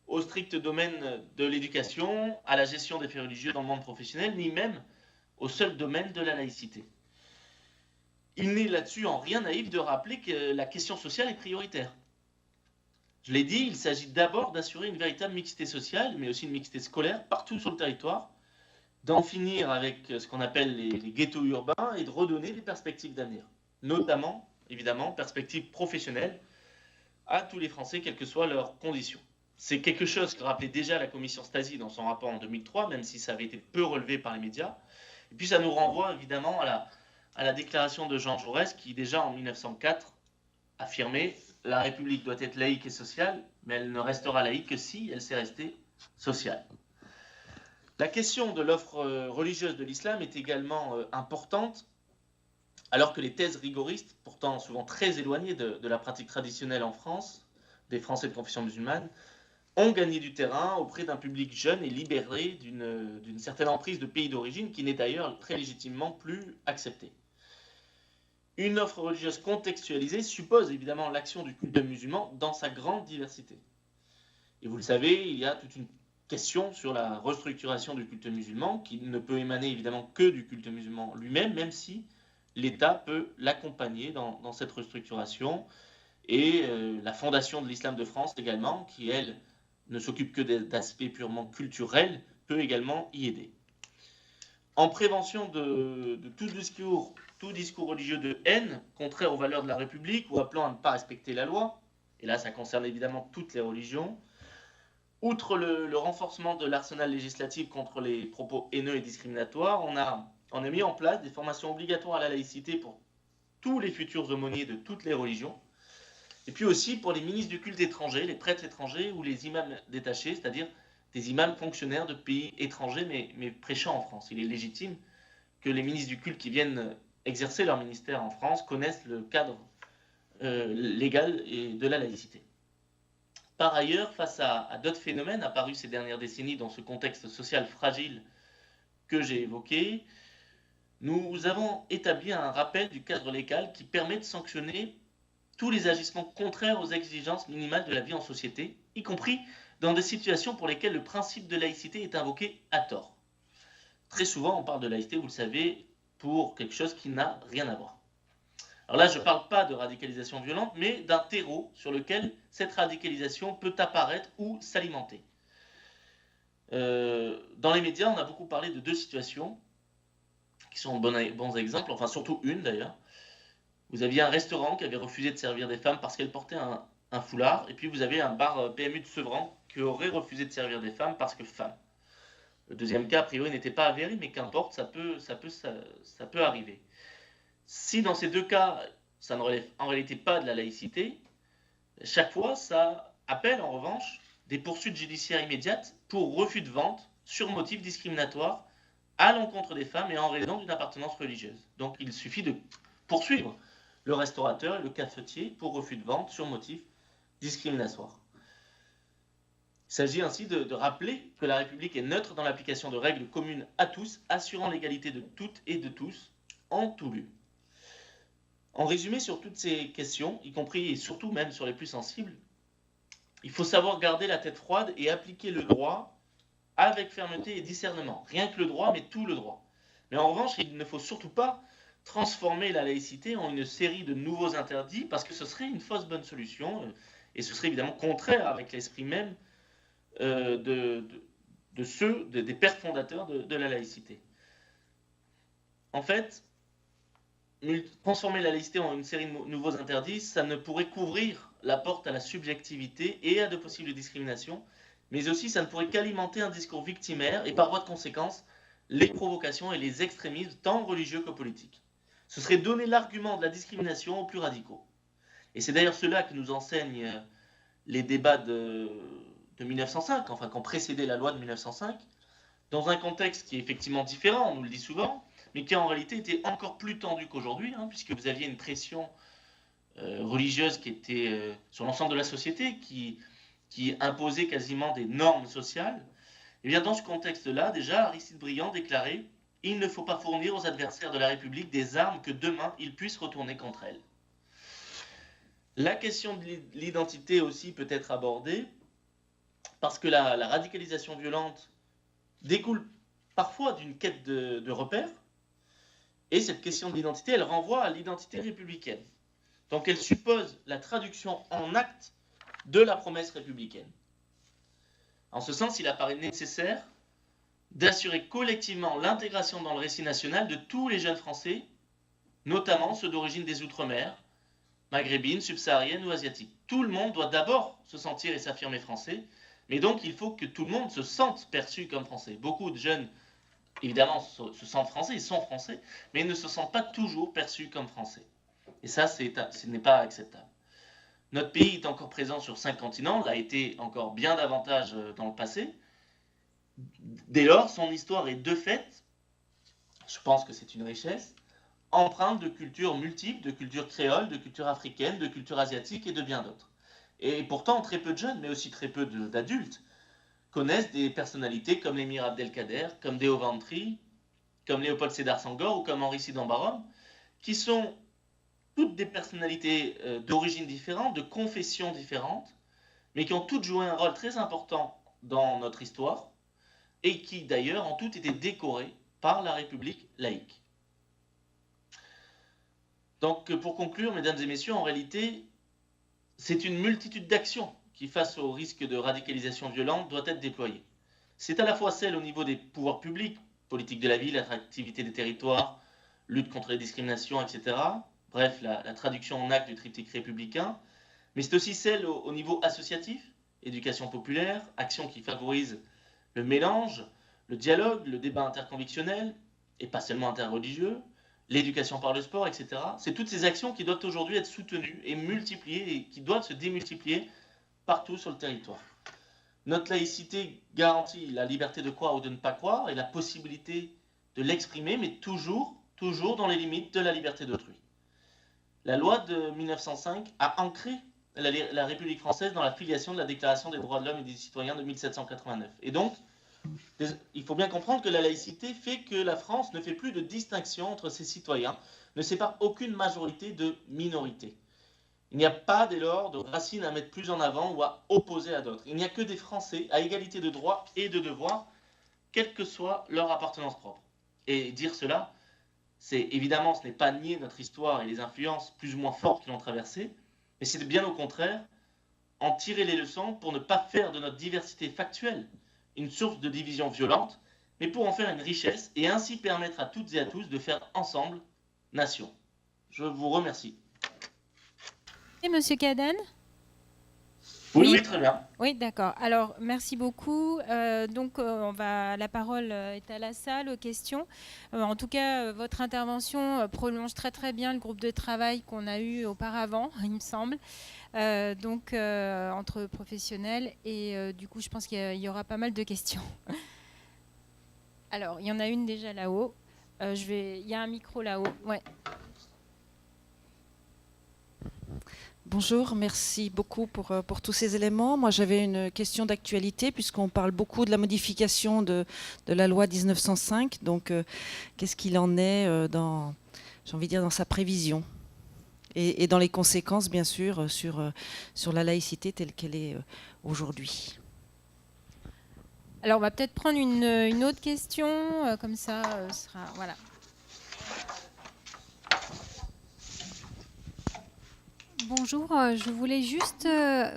au strict domaine de l'éducation, à la gestion des faits religieux dans le monde professionnel, ni même au seul domaine de la laïcité. Il n'est là-dessus en rien naïf de rappeler que la question sociale est prioritaire. Je l'ai dit, il s'agit d'abord d'assurer une véritable mixité sociale, mais aussi une mixité scolaire partout sur le territoire, d'en finir avec ce qu'on appelle les ghettos urbains et de redonner des perspectives d'avenir, notamment, évidemment, perspectives professionnelles à tous les Français, quelles que soient leurs conditions. C'est quelque chose que rappelait déjà la commission Stasi dans son rapport en 2003, même si ça avait été peu relevé par les médias. Et puis ça nous renvoie évidemment à la déclaration de Jean Jaurès qui, déjà en 1904, affirmait « La République doit être laïque et sociale, mais elle ne restera laïque que si elle sait rester sociale ». La question de l'offre religieuse de l'islam est également importante, alors que les thèses rigoristes, pourtant souvent très éloignées de la pratique traditionnelle en France, des Français de confession musulmane, ont gagné du terrain auprès d'un public jeune et libéré d'une certaine emprise de pays d'origine qui n'est d'ailleurs très légitimement plus acceptée. Une offre religieuse contextualisée suppose évidemment l'action du culte musulman dans sa grande diversité. Et vous le savez, il y a toute une question sur la restructuration du culte musulman qui ne peut émaner évidemment que du culte musulman lui-même, même si l'État peut l'accompagner dans cette restructuration. Et la Fondation de l'Islam de France également, qui elle ne s'occupe que d'aspects purement culturels, peut également y aider. En prévention de tout discours religieux de haine, contraire aux valeurs de la République ou appelant à ne pas respecter la loi, et là ça concerne évidemment toutes les religions, outre le renforcement de l'arsenal législatif contre les propos haineux et discriminatoires, on a mis en place des formations obligatoires à la laïcité pour tous les futurs aumôniers de toutes les religions, et puis aussi pour les ministres du culte étranger, les prêtres étrangers ou les imams détachés, c'est-à-dire des imams fonctionnaires de pays étrangers mais prêchant en France. Il est légitime que les ministres du culte qui viennent exercer leur ministère en France connaissent le cadre légal et de la laïcité. Par ailleurs, face à d'autres phénomènes apparus ces dernières décennies dans ce contexte social fragile que j'ai évoqué, nous avons établi un rappel du cadre légal qui permet de sanctionner tous les agissements contraires aux exigences minimales de la vie en société, y compris dans des situations pour lesquelles le principe de laïcité est invoqué à tort. Très souvent, on parle de laïcité, vous le savez, pour quelque chose qui n'a rien à voir. Alors là, je ne parle pas de radicalisation violente, mais d'un terreau sur lequel cette radicalisation peut apparaître ou s'alimenter. Dans les médias, on a beaucoup parlé de deux situations qui sont bons exemples, enfin surtout une d'ailleurs. Vous aviez un restaurant qui avait refusé de servir des femmes parce qu'elles portaient un foulard, et puis vous avez un bar PMU de Sevran qui aurait refusé de servir des femmes parce que femmes. Le deuxième cas, a priori, n'était pas avéré, mais qu'importe, ça peut arriver. Si dans ces deux cas, ça ne relève en réalité pas de la laïcité, chaque fois, ça appelle en revanche des poursuites judiciaires immédiates pour refus de vente sur motif discriminatoire à l'encontre des femmes et en raison d'une appartenance religieuse. Donc il suffit de poursuivre le restaurateur et le cafetier pour refus de vente sur motif discriminatoire. Il s'agit ainsi de rappeler que la République est neutre dans l'application de règles communes à tous, assurant l'égalité de toutes et de tous en tout lieu. En résumé, sur toutes ces questions, y compris et surtout même sur les plus sensibles, il faut savoir garder la tête froide et appliquer le droit avec fermeté et discernement. Rien que le droit, mais tout le droit. Mais en revanche, il ne faut surtout pas transformer la laïcité en une série de nouveaux interdits, parce que ce serait une fausse bonne solution, et ce serait évidemment contraire avec l'esprit même des pères fondateurs de la laïcité. En fait, transformer la laïcité en une série de nouveaux interdits, ça ne pourrait qu'ouvrir la porte à la subjectivité et à de possibles discriminations, mais aussi ça ne pourrait qu'alimenter un discours victimaire et par voie de conséquence, les provocations et les extrémismes tant religieux que politiques. Ce serait donner l'argument de la discrimination aux plus radicaux. Et c'est d'ailleurs cela que nous enseignent les débats de 1905, enfin qui ont précédé la loi de 1905, dans un contexte qui est effectivement différent, on nous le dit souvent, mais qui en réalité était encore plus tendu qu'aujourd'hui, puisque vous aviez une pression religieuse qui était sur l'ensemble de la société, qui imposait quasiment des normes sociales. Et bien dans ce contexte-là, déjà, Aristide Briand déclarait « Il ne faut pas fournir aux adversaires de la République des armes que demain ils puissent retourner contre elle ». La question de l'identité aussi peut être abordée, parce que la radicalisation violente découle parfois d'une quête de repères, et cette question de l'identité, elle renvoie à l'identité républicaine. Donc elle suppose la traduction en actes de la promesse républicaine. En ce sens, il apparaît nécessaire d'assurer collectivement l'intégration dans le récit national de tous les jeunes Français, notamment ceux d'origine des Outre-mer, maghrébines, subsahariennes ou asiatiques. Tout le monde doit d'abord se sentir et s'affirmer français, mais donc il faut que tout le monde se sente perçu comme français. Beaucoup de jeunes, évidemment, se sentent français, ils sont français, mais ils ne se sentent pas toujours perçus comme français. Et ça, ce n'est pas acceptable. Notre pays est encore présent sur 5 continents, l'a été encore bien davantage dans le passé. Dès lors, son histoire est de fait, je pense que c'est une richesse, empreinte de cultures multiples, de cultures créoles, de cultures africaines, de cultures asiatiques et de bien d'autres. Et pourtant, très peu de jeunes, mais aussi très peu d'adultes, connaissent des personnalités comme l'émir Abdelkader, comme Deo Ventry, comme Léopold Sédar Senghor ou comme Henri Sidon-Barrome, qui sont toutes des personnalités d'origine différente, de confessions différentes, mais qui ont toutes joué un rôle très important dans notre histoire, et qui d'ailleurs ont toutes été décorées par la République laïque. Donc pour conclure, mesdames et messieurs, en réalité, c'est une multitude d'actions qui, face au risque de radicalisation violente, doit être déployée. C'est à la fois celle au niveau des pouvoirs publics, politique de la ville, attractivité des territoires, lutte contre les discriminations, etc. Bref, la traduction en acte du triptyque républicain. Mais c'est aussi celle au niveau associatif, éducation populaire, action qui favorise le mélange, le dialogue, le débat interconvictionnel, et pas seulement interreligieux, l'éducation par le sport, etc. C'est toutes ces actions qui doivent aujourd'hui être soutenues et multipliées et qui doivent se démultiplier partout sur le territoire. Notre laïcité garantit la liberté de croire ou de ne pas croire et la possibilité de l'exprimer, mais toujours dans les limites de la liberté d'autrui. La loi de 1905 a ancré la République française dans la filiation de la Déclaration des droits de l'homme et des citoyens de 1789. Et donc, il faut bien comprendre que la laïcité fait que la France ne fait plus de distinction entre ses citoyens, ne sépare aucune majorité de minorité. Il n'y a pas dès lors de racines à mettre plus en avant ou à opposer à d'autres. Il n'y a que des Français à égalité de droits et de devoirs, quelle que soit leur appartenance propre. Et dire cela, c'est évidemment, ce n'est pas nier notre histoire et les influences plus ou moins fortes qui l'ont traversée, mais c'est bien au contraire en tirer les leçons pour ne pas faire de notre diversité factuelle une source de division violente, mais pour en faire une richesse et ainsi permettre à toutes et à tous de faire ensemble nation. Je vous remercie. Et Monsieur Cadenne? Oui, très bien. Oui, d'accord. Alors, merci beaucoup. La parole est à la salle, aux questions. En tout cas, votre intervention prolonge très très bien le groupe de travail qu'on a eu auparavant, il me semble, entre professionnels. Et du coup, je pense qu'il y aura pas mal de questions. Alors, il y en a une déjà là-haut. Il y a un micro là-haut. Ouais. Bonjour, merci beaucoup pour tous ces éléments. Moi, j'avais une question d'actualité puisqu'on parle beaucoup de la modification de la loi 1905. Donc, qu'est-ce qu'il en est dans sa prévision et dans les conséquences, bien sûr, sur la laïcité telle qu'elle est aujourd'hui? Alors, on va peut-être prendre une autre question, comme ça, voilà. Bonjour, je voulais juste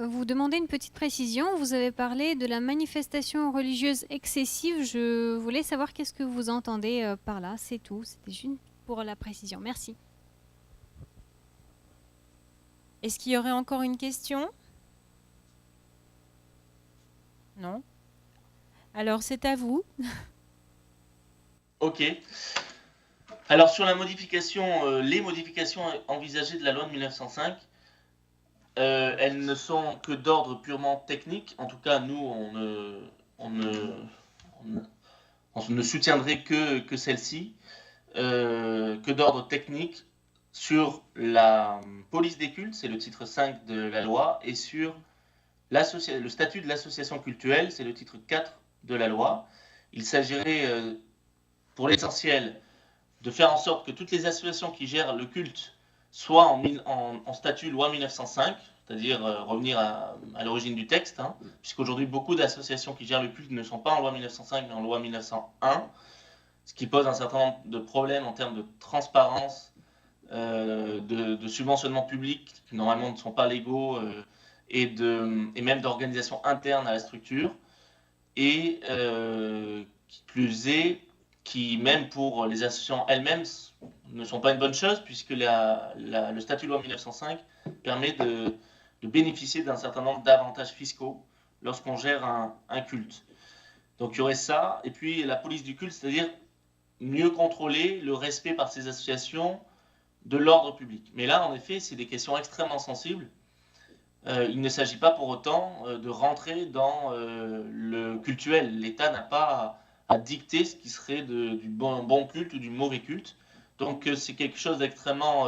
vous demander une petite précision. Vous avez parlé de la manifestation religieuse excessive. Je voulais savoir qu'est-ce que vous entendez par là. C'est tout. C'était juste pour la précision. Merci. Est-ce qu'il y aurait encore une question? Non? Alors, c'est à vous. Ok. Alors, sur les modifications envisagées de la loi de 1905, elles ne sont que d'ordre purement technique. En tout cas, nous, on ne soutiendrait que celle-ci, que d'ordre technique sur la police des cultes, c'est le titre 5 de la loi, et sur le statut de l'association cultuelle, c'est le titre 4 de la loi. Il s'agirait, pour l'essentiel, de faire en sorte que toutes les associations qui gèrent le culte soient en statut loi 1905, c'est-à-dire revenir à l'origine du texte, puisqu'aujourd'hui beaucoup d'associations qui gèrent le culte ne sont pas en loi 1905 mais en loi 1901, ce qui pose un certain nombre de problèmes en termes de transparence, de subventionnement public, qui normalement ne sont pas légaux, et même d'organisation interne à la structure, et qui plus est, qui même pour les associations elles-mêmes ne sont pas une bonne chose, puisque le statut loi 1905 permet de bénéficier d'un certain nombre d'avantages fiscaux lorsqu'on gère un culte. Donc il y aurait ça, et puis la police du culte, c'est-à-dire mieux contrôler le respect par ces associations de l'ordre public. Mais là, en effet, c'est des questions extrêmement sensibles. Il ne s'agit pas pour autant de rentrer dans le cultuel. L'État n'a pas à dicter ce qui serait du bon culte ou du mauvais culte. Donc c'est quelque chose d'extrêmement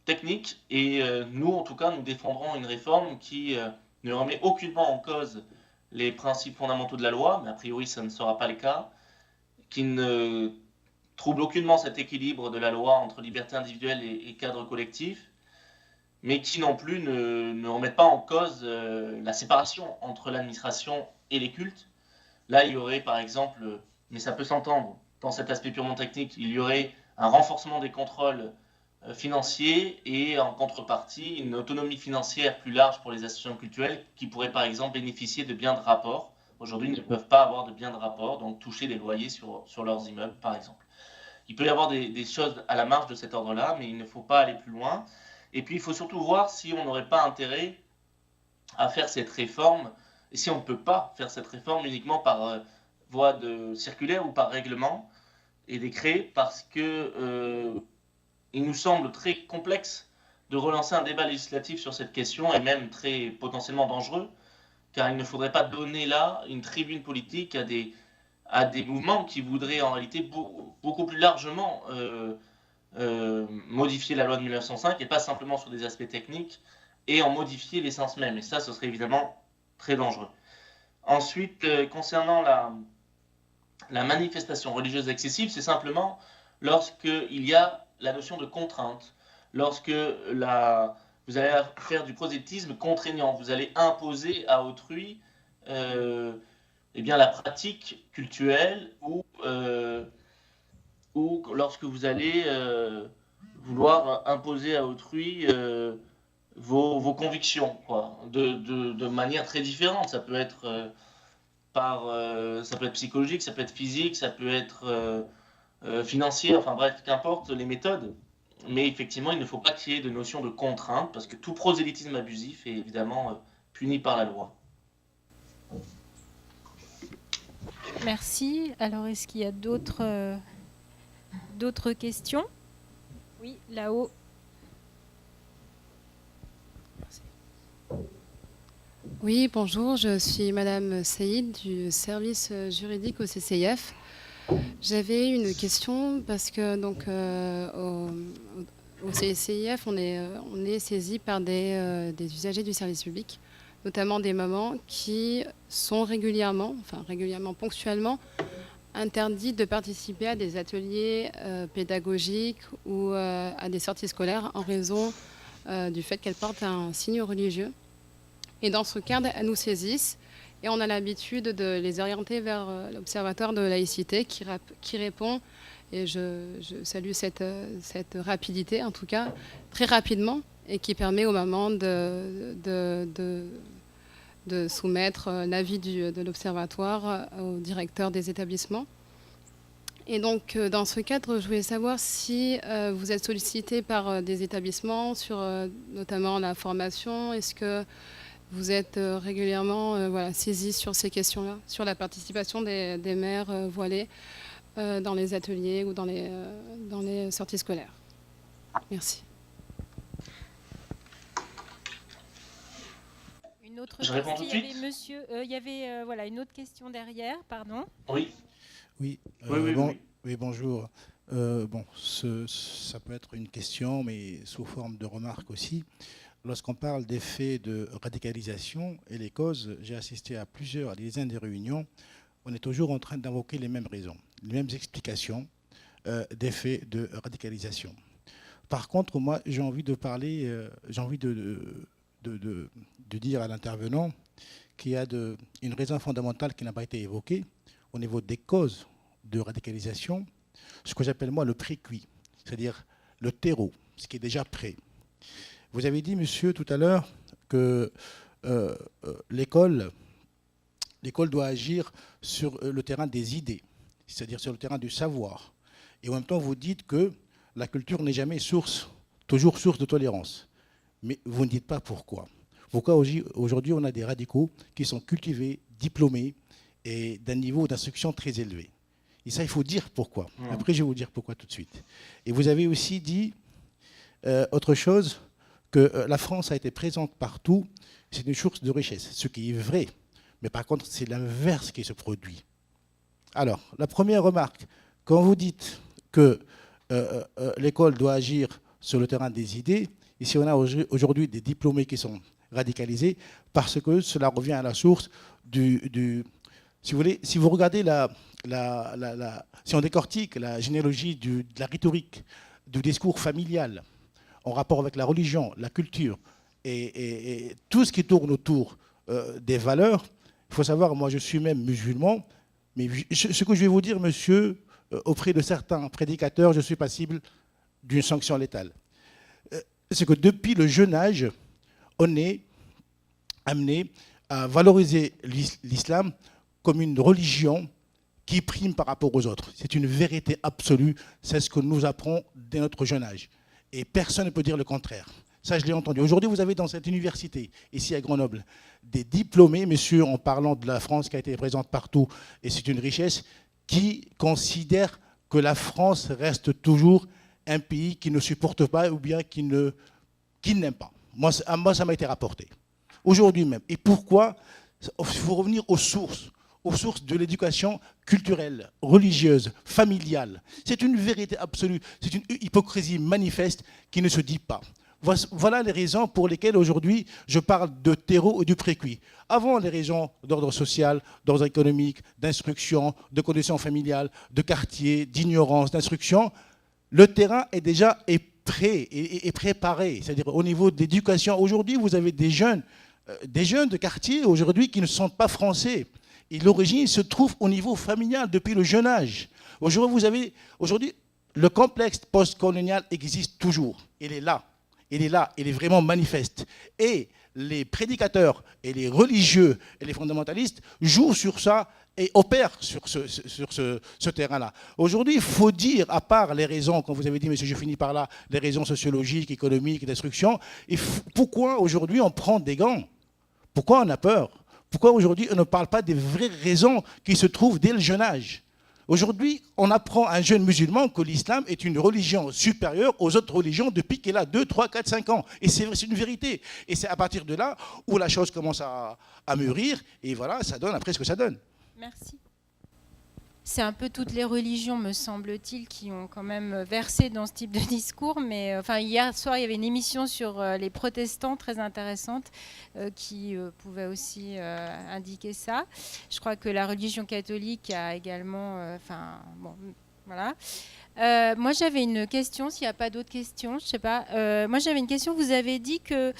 technique et nous, en tout cas, nous défendrons une réforme qui ne remet aucunement en cause les principes fondamentaux de la loi, mais a priori, ça ne sera pas le cas, qui ne trouble aucunement cet équilibre de la loi entre liberté individuelle et cadre collectif, mais qui non plus ne remettent pas en cause la séparation entre l'administration et les cultes. Là, il y aurait par exemple, mais ça peut s'entendre dans cet aspect purement technique, il y aurait un renforcement des contrôles financiers et en contrepartie une autonomie financière plus large pour les associations cultuelles qui pourraient par exemple bénéficier de biens de rapport. Aujourd'hui, ils ne peuvent pas avoir de biens de rapport, donc toucher des loyers sur leurs immeubles par exemple. Il peut y avoir des choses à la marge de cet ordre-là, mais il ne faut pas aller plus loin. Et puis, il faut surtout voir si on n'aurait pas intérêt à faire cette réforme, et si on ne peut pas faire cette réforme uniquement par voie de circulaire ou par règlement et décret, parce que il nous semble très complexe de relancer un débat législatif sur cette question, et même très potentiellement dangereux, car il ne faudrait pas donner là une tribune politique à des mouvements qui voudraient en réalité beaucoup plus largement modifier la loi de 1905 et pas simplement sur des aspects techniques et en modifier l'essence même. Et ça, ce serait évidemment très dangereux. Ensuite, concernant la manifestation religieuse excessive, c'est simplement lorsqu'il y a la notion de contrainte, lorsque vous allez faire du prosélytisme contraignant, vous allez imposer à autrui eh bien, la pratique cultuelle ou lorsque vous allez vouloir imposer à autrui vos convictions, quoi, de manière très différente. Ça peut être ça peut être psychologique, ça peut être physique, ça peut être financier, enfin bref, qu'importe les méthodes. Mais effectivement, il ne faut pas qu'il y ait de notion de contrainte, parce que tout prosélytisme abusif est évidemment puni par la loi. Merci. Alors, est-ce qu'il y a d'autres questions? Oui, là-haut. Oui, bonjour, je suis Madame Saïd du service juridique au CCIF. J'avais une question parce que donc au CCIF, on est saisi par des usagers du service public, notamment des mamans qui sont régulièrement, ponctuellement, interdits de participer à des ateliers pédagogiques ou à des sorties scolaires en raison du fait qu'elles portent un signe religieux. Et dans ce cadre, elles nous saisissent et on a l'habitude de les orienter vers l'Observatoire de laïcité qui répond, et je salue cette rapidité en tout cas, très rapidement, et qui permet aux mamans de soumettre l'avis de l'Observatoire au directeur des établissements. Et donc, dans ce cadre, je voulais savoir si vous êtes sollicité par des établissements sur notamment la formation. Est-ce que vous êtes régulièrement saisis sur ces questions-là, sur la participation des mères voilées dans les ateliers ou dans les sorties scolaires? Merci. Je réponds tout de suite. Il y avait une autre question derrière, pardon. Oui. Oui, bonjour. Ça peut être une question, mais sous forme de remarque aussi. Lorsqu'on parle d'effets de radicalisation et les causes, j'ai assisté à plusieurs dizaines de réunions, on est toujours en train d'invoquer les mêmes raisons, les mêmes explications d'effets de radicalisation. Par contre, moi, j'ai envie de parler, j'ai envie de dire à l'intervenant qu'il y a une raison fondamentale qui n'a pas été évoquée au niveau des causes de radicalisation, ce que j'appelle moi le pré-cuit, c'est-à-dire le terreau, ce qui est déjà prêt. Vous avez dit, monsieur, tout à l'heure, que l'école doit agir sur le terrain des idées, c'est-à-dire sur le terrain du savoir. Et en même temps, vous dites que la culture n'est jamais toujours source de tolérance. Mais vous ne dites pas pourquoi. Pourquoi aujourd'hui on a des radicaux qui sont cultivés, diplômés et d'un niveau d'instruction très élevé. Et ça, il faut dire pourquoi. Après, je vais vous dire pourquoi tout de suite. Et vous avez aussi dit autre chose, que la France a été présente partout, c'est une source de richesse, ce qui est vrai. Mais par contre, c'est l'inverse qui se produit. Alors, la première remarque, quand vous dites que l'école doit agir sur le terrain des idées. Ici, on a aujourd'hui des diplômés qui sont radicalisés parce que cela revient à la source si vous voulez, si vous regardez si on décortique la généalogie de la rhétorique, du discours familial, en rapport avec la religion, la culture et tout ce qui tourne autour des valeurs, il faut savoir, moi je suis même musulman, mais ce que je vais vous dire, monsieur, auprès de certains prédicateurs, je suis passible d'une sanction létale. C'est que depuis le jeune âge, on est amené à valoriser l'islam comme une religion qui prime par rapport aux autres. C'est une vérité absolue, c'est ce que nous apprend dès notre jeune âge. Et personne ne peut dire le contraire. Ça, je l'ai entendu. Aujourd'hui, vous avez dans cette université, ici à Grenoble, des diplômés, monsieur, en parlant de la France qui a été présente partout, et c'est une richesse, qui considèrent que la France reste toujours un pays qui ne supporte pas ou bien qui n'aime pas. Moi, ça m'a été rapporté. Aujourd'hui même. Et pourquoi? Il faut revenir aux sources de l'éducation culturelle, religieuse, familiale. C'est une vérité absolue, c'est une hypocrisie manifeste qui ne se dit pas. Voilà les raisons pour lesquelles aujourd'hui je parle de terreau et du précuit. Avant, les raisons d'ordre social, d'ordre économique, d'instruction, de conditions familiales, de quartier, d'ignorance, d'instruction, le terrain est déjà prêt et préparé. C'est-à-dire au niveau de l'éducation. Aujourd'hui, vous avez des jeunes de quartier aujourd'hui qui ne sont pas français. Et l'origine se trouve au niveau familial depuis le jeune âge. Aujourd'hui, le complexe postcolonial existe toujours. Il est là. Il est vraiment manifeste. Et les prédicateurs et les religieux et les fondamentalistes jouent sur ça et opèrent sur ce terrain-là. Aujourd'hui, il faut dire, à part les raisons, comme vous avez dit, monsieur, je finis par là, les raisons sociologiques, économiques, d'instruction, pourquoi aujourd'hui on prend des gants? Pourquoi on a peur? Pourquoi aujourd'hui on ne parle pas des vraies raisons qui se trouvent dès le jeune âge? Aujourd'hui, on apprend à un jeune musulman que l'islam est une religion supérieure aux autres religions depuis qu'il a 2, 3, 4, 5 ans. Et c'est une vérité. Et c'est à partir de là où la chose commence à mûrir. Et voilà, ça donne après ce que ça donne. Merci. C'est un peu toutes les religions, me semble-t-il, qui ont quand même versé dans ce type de discours. Mais enfin, hier soir, il y avait une émission sur les protestants très intéressante qui pouvait aussi indiquer ça. Je crois que la religion catholique a également... voilà. Moi, j'avais une question, s'il n'y a pas d'autres questions, je ne sais pas. Moi, j'avais une question. Vous avez dit que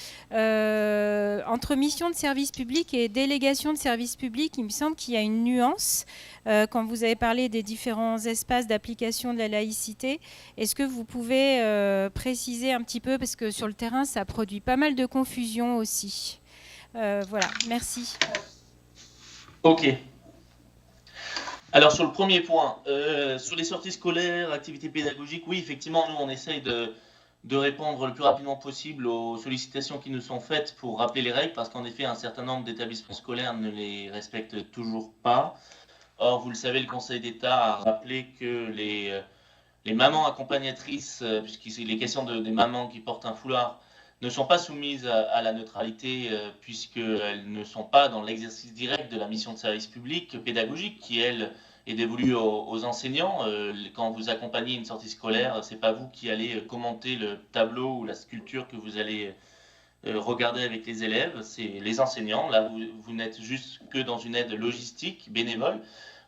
entre mission de service public et délégation de service public, il me semble qu'il y a une nuance quand vous avez parlé des différents espaces d'application de la laïcité. Est-ce que vous pouvez préciser un petit peu, parce que sur le terrain, ça produit pas mal de confusion aussi. Voilà, merci. Ok. Alors sur le premier point, sur les sorties scolaires, activités pédagogiques, oui, effectivement, nous on essaye de répondre le plus rapidement possible aux sollicitations qui nous sont faites pour rappeler les règles, parce qu'en effet, un certain nombre d'établissements scolaires ne les respectent toujours pas. Or, vous le savez, le Conseil d'État a rappelé que les mamans accompagnatrices, puisqu'il est question des mamans qui portent un foulard, ne sont pas soumises à la neutralité, puisqu'elles ne sont pas dans l'exercice direct de la mission de service public pédagogique, qui, elle, est dévolue aux enseignants. Quand vous accompagnez une sortie scolaire, ce n'est pas vous qui allez commenter le tableau ou la sculpture que vous allez regarder avec les élèves, c'est les enseignants. Là, vous n'êtes juste que dans une aide logistique, bénévole.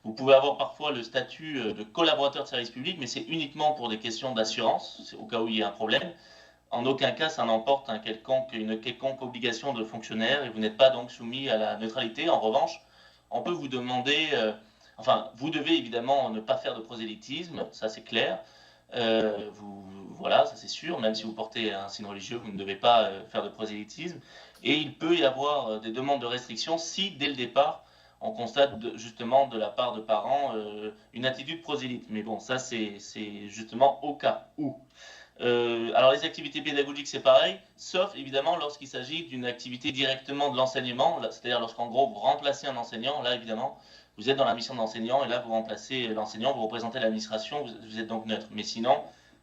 Vous pouvez avoir parfois le statut de collaborateur de service public, mais c'est uniquement pour des questions d'assurance, au cas où il y a un problème. En aucun cas, ça n'emporte une quelconque obligation de fonctionnaire et vous n'êtes pas donc soumis à la neutralité. En revanche, on peut vous demander, vous devez évidemment ne pas faire de prosélytisme, ça c'est clair. Voilà, ça c'est sûr, même si vous portez un signe religieux, vous ne devez pas faire de prosélytisme. Et il peut y avoir des demandes de restriction si, dès le départ, on constate justement de la part de parents une attitude prosélyte. Mais bon, ça c'est justement au cas où. Alors les activités pédagogiques c'est pareil, sauf évidemment lorsqu'il s'agit d'une activité directement de l'enseignement, c'est-à-dire lorsqu'en gros vous remplacez un enseignant, là évidemment vous êtes dans la mission d'enseignant et là vous remplacez l'enseignant, vous représentez l'administration, vous êtes donc neutre. Mais sinon,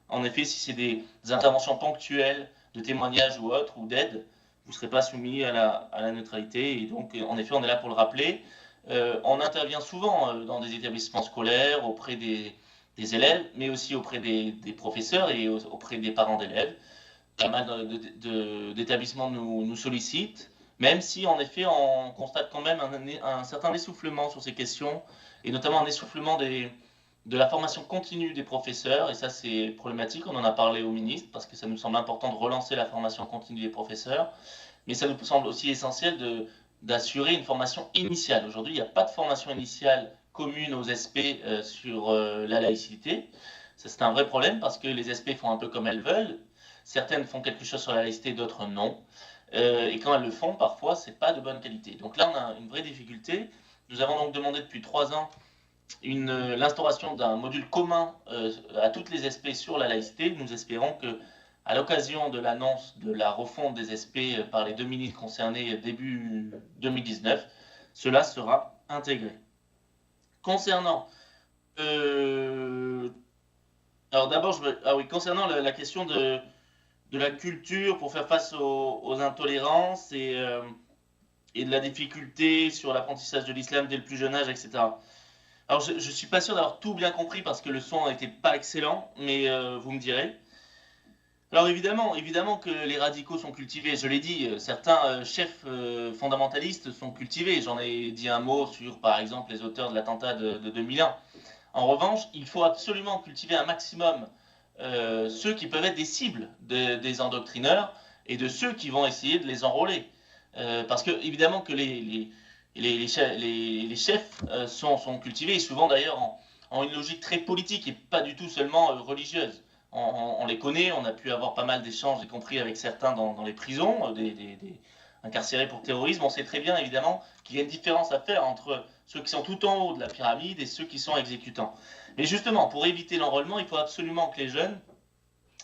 en effet, si c'est des interventions ponctuelles de témoignages ou autres, ou d'aide, vous ne serez pas soumis à la neutralité et donc en effet on est là pour le rappeler. On intervient souvent dans des établissements scolaires auprès des des élèves, mais aussi auprès des professeurs et auprès des parents d'élèves. Pas mal d'établissements nous sollicitent, même si en effet on constate quand même un certain essoufflement sur ces questions, et notamment un essoufflement de la formation continue des professeurs, et ça c'est problématique, on en a parlé au ministre, parce que ça nous semble important de relancer la formation continue des professeurs, mais ça nous semble aussi essentiel d'assurer une formation initiale. Aujourd'hui, il n'y a pas de formation initiale commune aux SP sur la laïcité. Ça, c'est un vrai problème parce que les SP font un peu comme elles veulent. Certaines font quelque chose sur la laïcité, d'autres non. Et quand elles le font, parfois, c'est pas de bonne qualité. Donc là, on a une vraie difficulté. Nous avons donc demandé depuis 3 ans l'instauration d'un module commun à toutes les SP sur la laïcité. Nous espérons que, à l'occasion de l'annonce de la refonte des SP par les 2 ministres concernés début 2019, cela sera intégré. Concernant alors d'abord, concernant la question de la culture pour faire face aux intolérances et de la difficulté sur l'apprentissage de l'islam dès le plus jeune âge, etc. Alors je ne suis pas sûr d'avoir tout bien compris parce que le son n'était pas excellent, mais vous me direz. Alors évidemment que les radicaux sont cultivés, je l'ai dit, certains chefs fondamentalistes sont cultivés. J'en ai dit un mot sur, par exemple, les auteurs de l'attentat de 2001. En revanche, il faut absolument cultiver un maximum ceux qui peuvent être des cibles des endoctrineurs et de ceux qui vont essayer de les enrôler. Parce que évidemment que les chefs sont cultivés, et souvent d'ailleurs en une logique très politique et pas du tout seulement religieuse. On les connaît, on a pu avoir pas mal d'échanges, y compris avec certains dans les prisons, des incarcérés pour terrorisme. On sait très bien évidemment qu'il y a une différence à faire entre ceux qui sont tout en haut de la pyramide et ceux qui sont exécutants. Mais justement, pour éviter l'enrôlement, il faut absolument que les jeunes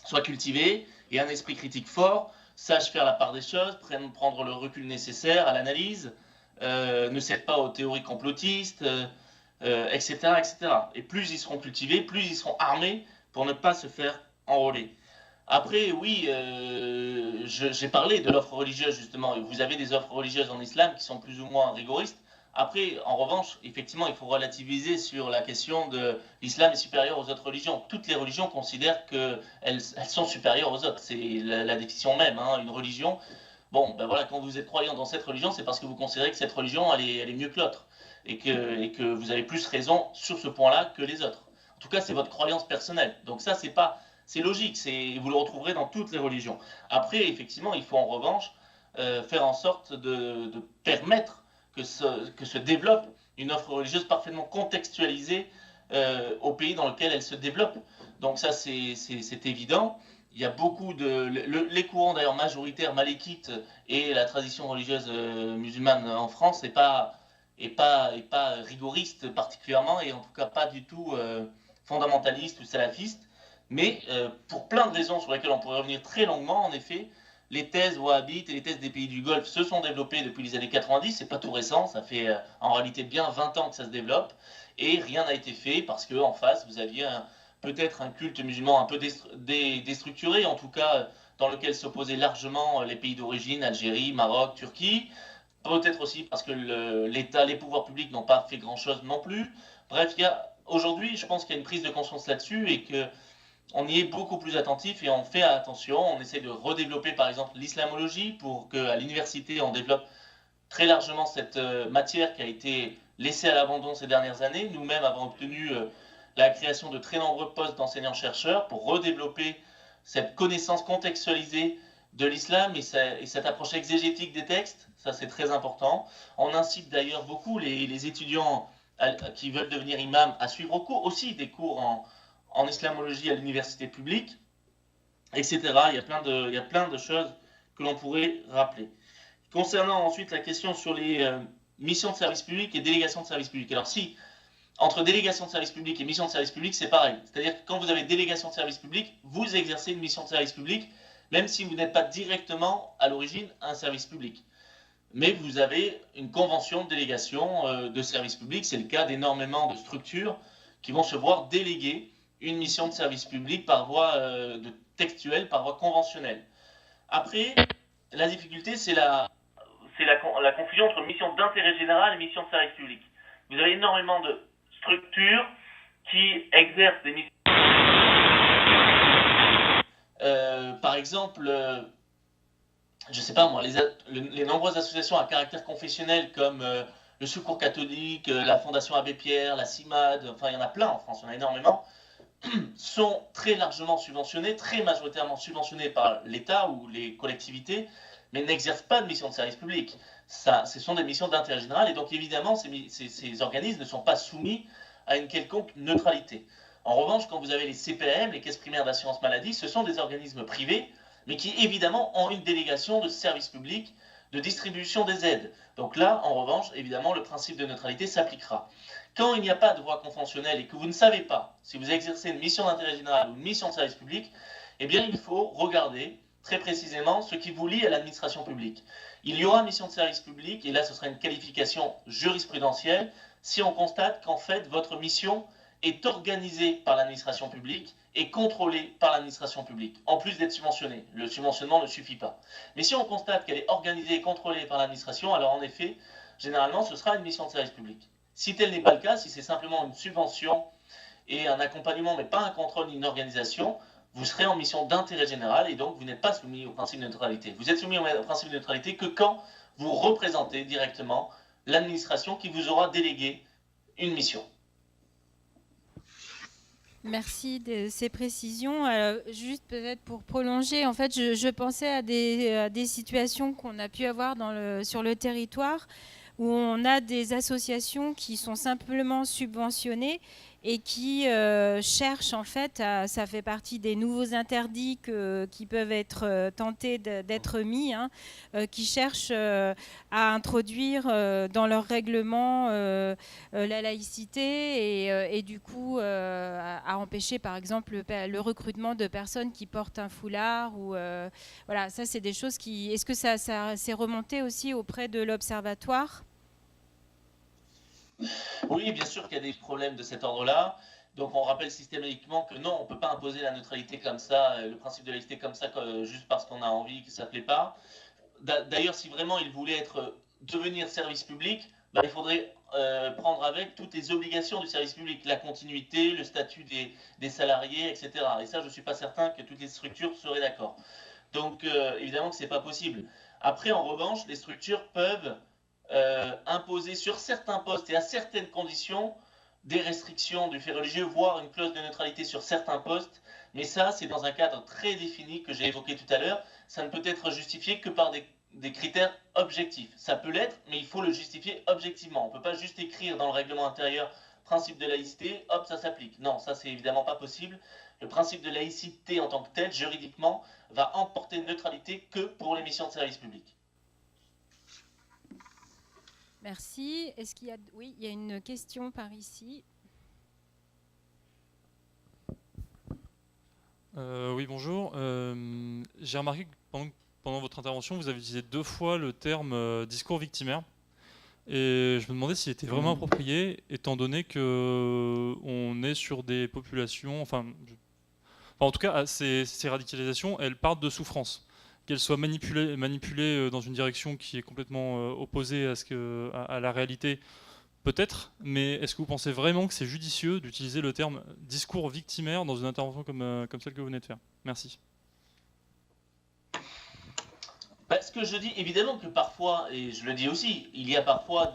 soient cultivés, aient un esprit critique fort, sachent faire la part des choses, prendre le recul nécessaire à l'analyse, ne cèdent pas aux théories complotistes, etc., etc. Et plus ils seront cultivés, plus ils seront armés pour ne pas se faire enrôler. Après, oui, j'ai parlé de l'offre religieuse, justement. Vous avez des offres religieuses en islam qui sont plus ou moins rigoristes. Après, en revanche, effectivement, il faut relativiser sur la question de l'islam est supérieur aux autres religions. Toutes les religions considèrent qu'elles sont supérieures aux autres. C'est la définition même, hein, une religion. Bon, ben voilà, quand vous êtes croyant dans cette religion, c'est parce que vous considérez que cette religion, elle est mieux que l'autre. Et que vous avez plus raison sur ce point-là que les autres. En tout cas, c'est votre croyance personnelle. Donc ça, c'est logique. Vous le retrouverez dans toutes les religions. Après, effectivement, il faut en revanche faire en sorte de permettre que se développe une offre religieuse parfaitement contextualisée au pays dans lequel elle se développe. Donc ça, c'est évident. Il y a beaucoup les courants d'ailleurs majoritaires malékites et la tradition religieuse musulmane en France n'est pas rigoriste particulièrement, et en tout cas pas du tout fondamentaliste ou salafiste. Mais pour plein de raisons sur lesquelles on pourrait revenir très longuement, en effet, les thèses wahhabites et les thèses des pays du Golfe se sont développées depuis les années 90, c'est pas tout récent, ça fait en réalité bien 20 ans que ça se développe, et rien n'a été fait parce qu'en face, vous aviez peut-être un culte musulman un peu déstructuré, en tout cas dans lequel s'opposaient largement les pays d'origine, Algérie, Maroc, Turquie, peut-être aussi parce que l'État, les pouvoirs publics n'ont pas fait grand-chose non plus. Bref, aujourd'hui, je pense qu'il y a une prise de conscience là-dessus et que on y est beaucoup plus attentif et on fait attention. On essaie de redévelopper par exemple l'islamologie pour qu'à l'université on développe très largement cette matière qui a été laissée à l'abandon ces dernières années. Nous-mêmes avons obtenu la création de très nombreux postes d'enseignants-chercheurs pour redévelopper cette connaissance contextualisée de l'islam et cette approche exégétique des textes. Ça, c'est très important. On incite d'ailleurs beaucoup les étudiants qui veulent devenir imams à suivre aussi des cours en islamologie à l'université publique, etc. Il y a plein de choses que l'on pourrait rappeler. Concernant ensuite la question sur les missions de service public et délégations de service public. Alors si, entre délégation de service public et mission de service public, c'est pareil. C'est-à-dire que quand vous avez délégation de service public, vous exercez une mission de service public, même si vous n'êtes pas directement à l'origine un service public. Mais vous avez une convention de délégation de service public. C'est le cas d'énormément de structures qui vont se voir déléguer une mission de service public par voie textuelle, par voie conventionnelle. Après, la difficulté, c'est la confusion entre mission d'intérêt général et mission de service public. Vous avez énormément de structures qui exercent des missions. Par exemple, je ne sais pas moi, les nombreuses associations à caractère confessionnel comme le Secours catholique, la Fondation Abbé Pierre, la CIMAD, enfin il y en a plein en France, il y en a énormément, sont très largement subventionnés, très majoritairement subventionnés par l'État ou les collectivités, mais n'exercent pas de mission de service public. Ce sont des missions d'intérêt général et donc évidemment ces organismes ne sont pas soumis à une quelconque neutralité. En revanche, quand vous avez les CPAM, les caisses primaires d'assurance maladie, ce sont des organismes privés, mais qui évidemment ont une délégation de service public de distribution des aides. Donc là, en revanche, évidemment, le principe de neutralité s'appliquera. Quand il n'y a pas de voie conventionnelle et que vous ne savez pas si vous exercez une mission d'intérêt général ou une mission de service public, eh bien, il faut regarder très précisément ce qui vous lie à l'administration publique. Il y aura mission de service public, et là, ce sera une qualification jurisprudentielle, si on constate qu'en fait, votre mission est organisée par l'administration publique et contrôlée par l'administration publique, en plus d'être subventionnée. Le subventionnement ne suffit pas. Mais si on constate qu'elle est organisée et contrôlée par l'administration, alors en effet, généralement, ce sera une mission de service public. Si tel n'est pas le cas, si c'est simplement une subvention et un accompagnement, mais pas un contrôle ni une organisation, vous serez en mission d'intérêt général et donc vous n'êtes pas soumis au principe de neutralité. Vous êtes soumis au principe de neutralité que quand vous représentez directement l'administration qui vous aura délégué une mission. Merci de ces précisions. Juste peut-être pour prolonger, en fait, je pensais à des situations qu'on a pu avoir sur le territoire où on a des associations qui sont simplement subventionnées et qui cherchent, en fait, ça fait partie des nouveaux interdits qui peuvent être tentés d'être mis, hein, qui cherchent à introduire dans leur règlement la laïcité et du coup à empêcher, par exemple, le recrutement de personnes qui portent un foulard. Voilà, ça, c'est des choses qui... Est-ce que ça s'est remonté aussi auprès de l'Observatoire ? Oui, bien sûr qu'il y a des problèmes de cet ordre-là. Donc on rappelle systématiquement que non, on ne peut pas imposer la neutralité comme ça, le principe de laïcité comme ça, juste parce qu'on a envie que ça ne plaît pas. D'ailleurs, si vraiment il voulait devenir service public, il faudrait prendre avec toutes les obligations du service public, la continuité, le statut des salariés, etc. Et ça, je ne suis pas certain que toutes les structures seraient d'accord. Donc évidemment que ce n'est pas possible. Après, en revanche, les structures peuvent imposer sur certains postes et à certaines conditions des restrictions du fait religieux, voire une clause de neutralité sur certains postes, mais ça c'est dans un cadre très défini que j'ai évoqué tout à l'heure. Ça ne peut être justifié que par des critères objectifs. Ça peut l'être, mais il faut le justifier objectivement. On ne peut pas juste écrire dans le règlement intérieur principe de laïcité, hop, ça s'applique. Non, ça c'est évidemment pas possible. Le principe de laïcité en tant que tel, juridiquement, va emporter neutralité que pour les missions de service public. Merci. Est-ce qu'il y a... Oui, il y a une question par ici. Oui, bonjour. J'ai remarqué que pendant votre intervention, vous avez utilisé 2 fois le terme discours victimaire. Et je me demandais s'il était vraiment approprié, étant donné qu'on est sur des populations... en tout cas, ces radicalisations, elles partent de souffrance. Qu'elles soient manipulées dans une direction qui est complètement opposée à la réalité, peut-être, mais est-ce que vous pensez vraiment que c'est judicieux d'utiliser le terme discours victimaire dans une intervention comme celle que vous venez de faire? Merci. Ce que je dis, évidemment que parfois, et je le dis aussi, il y a parfois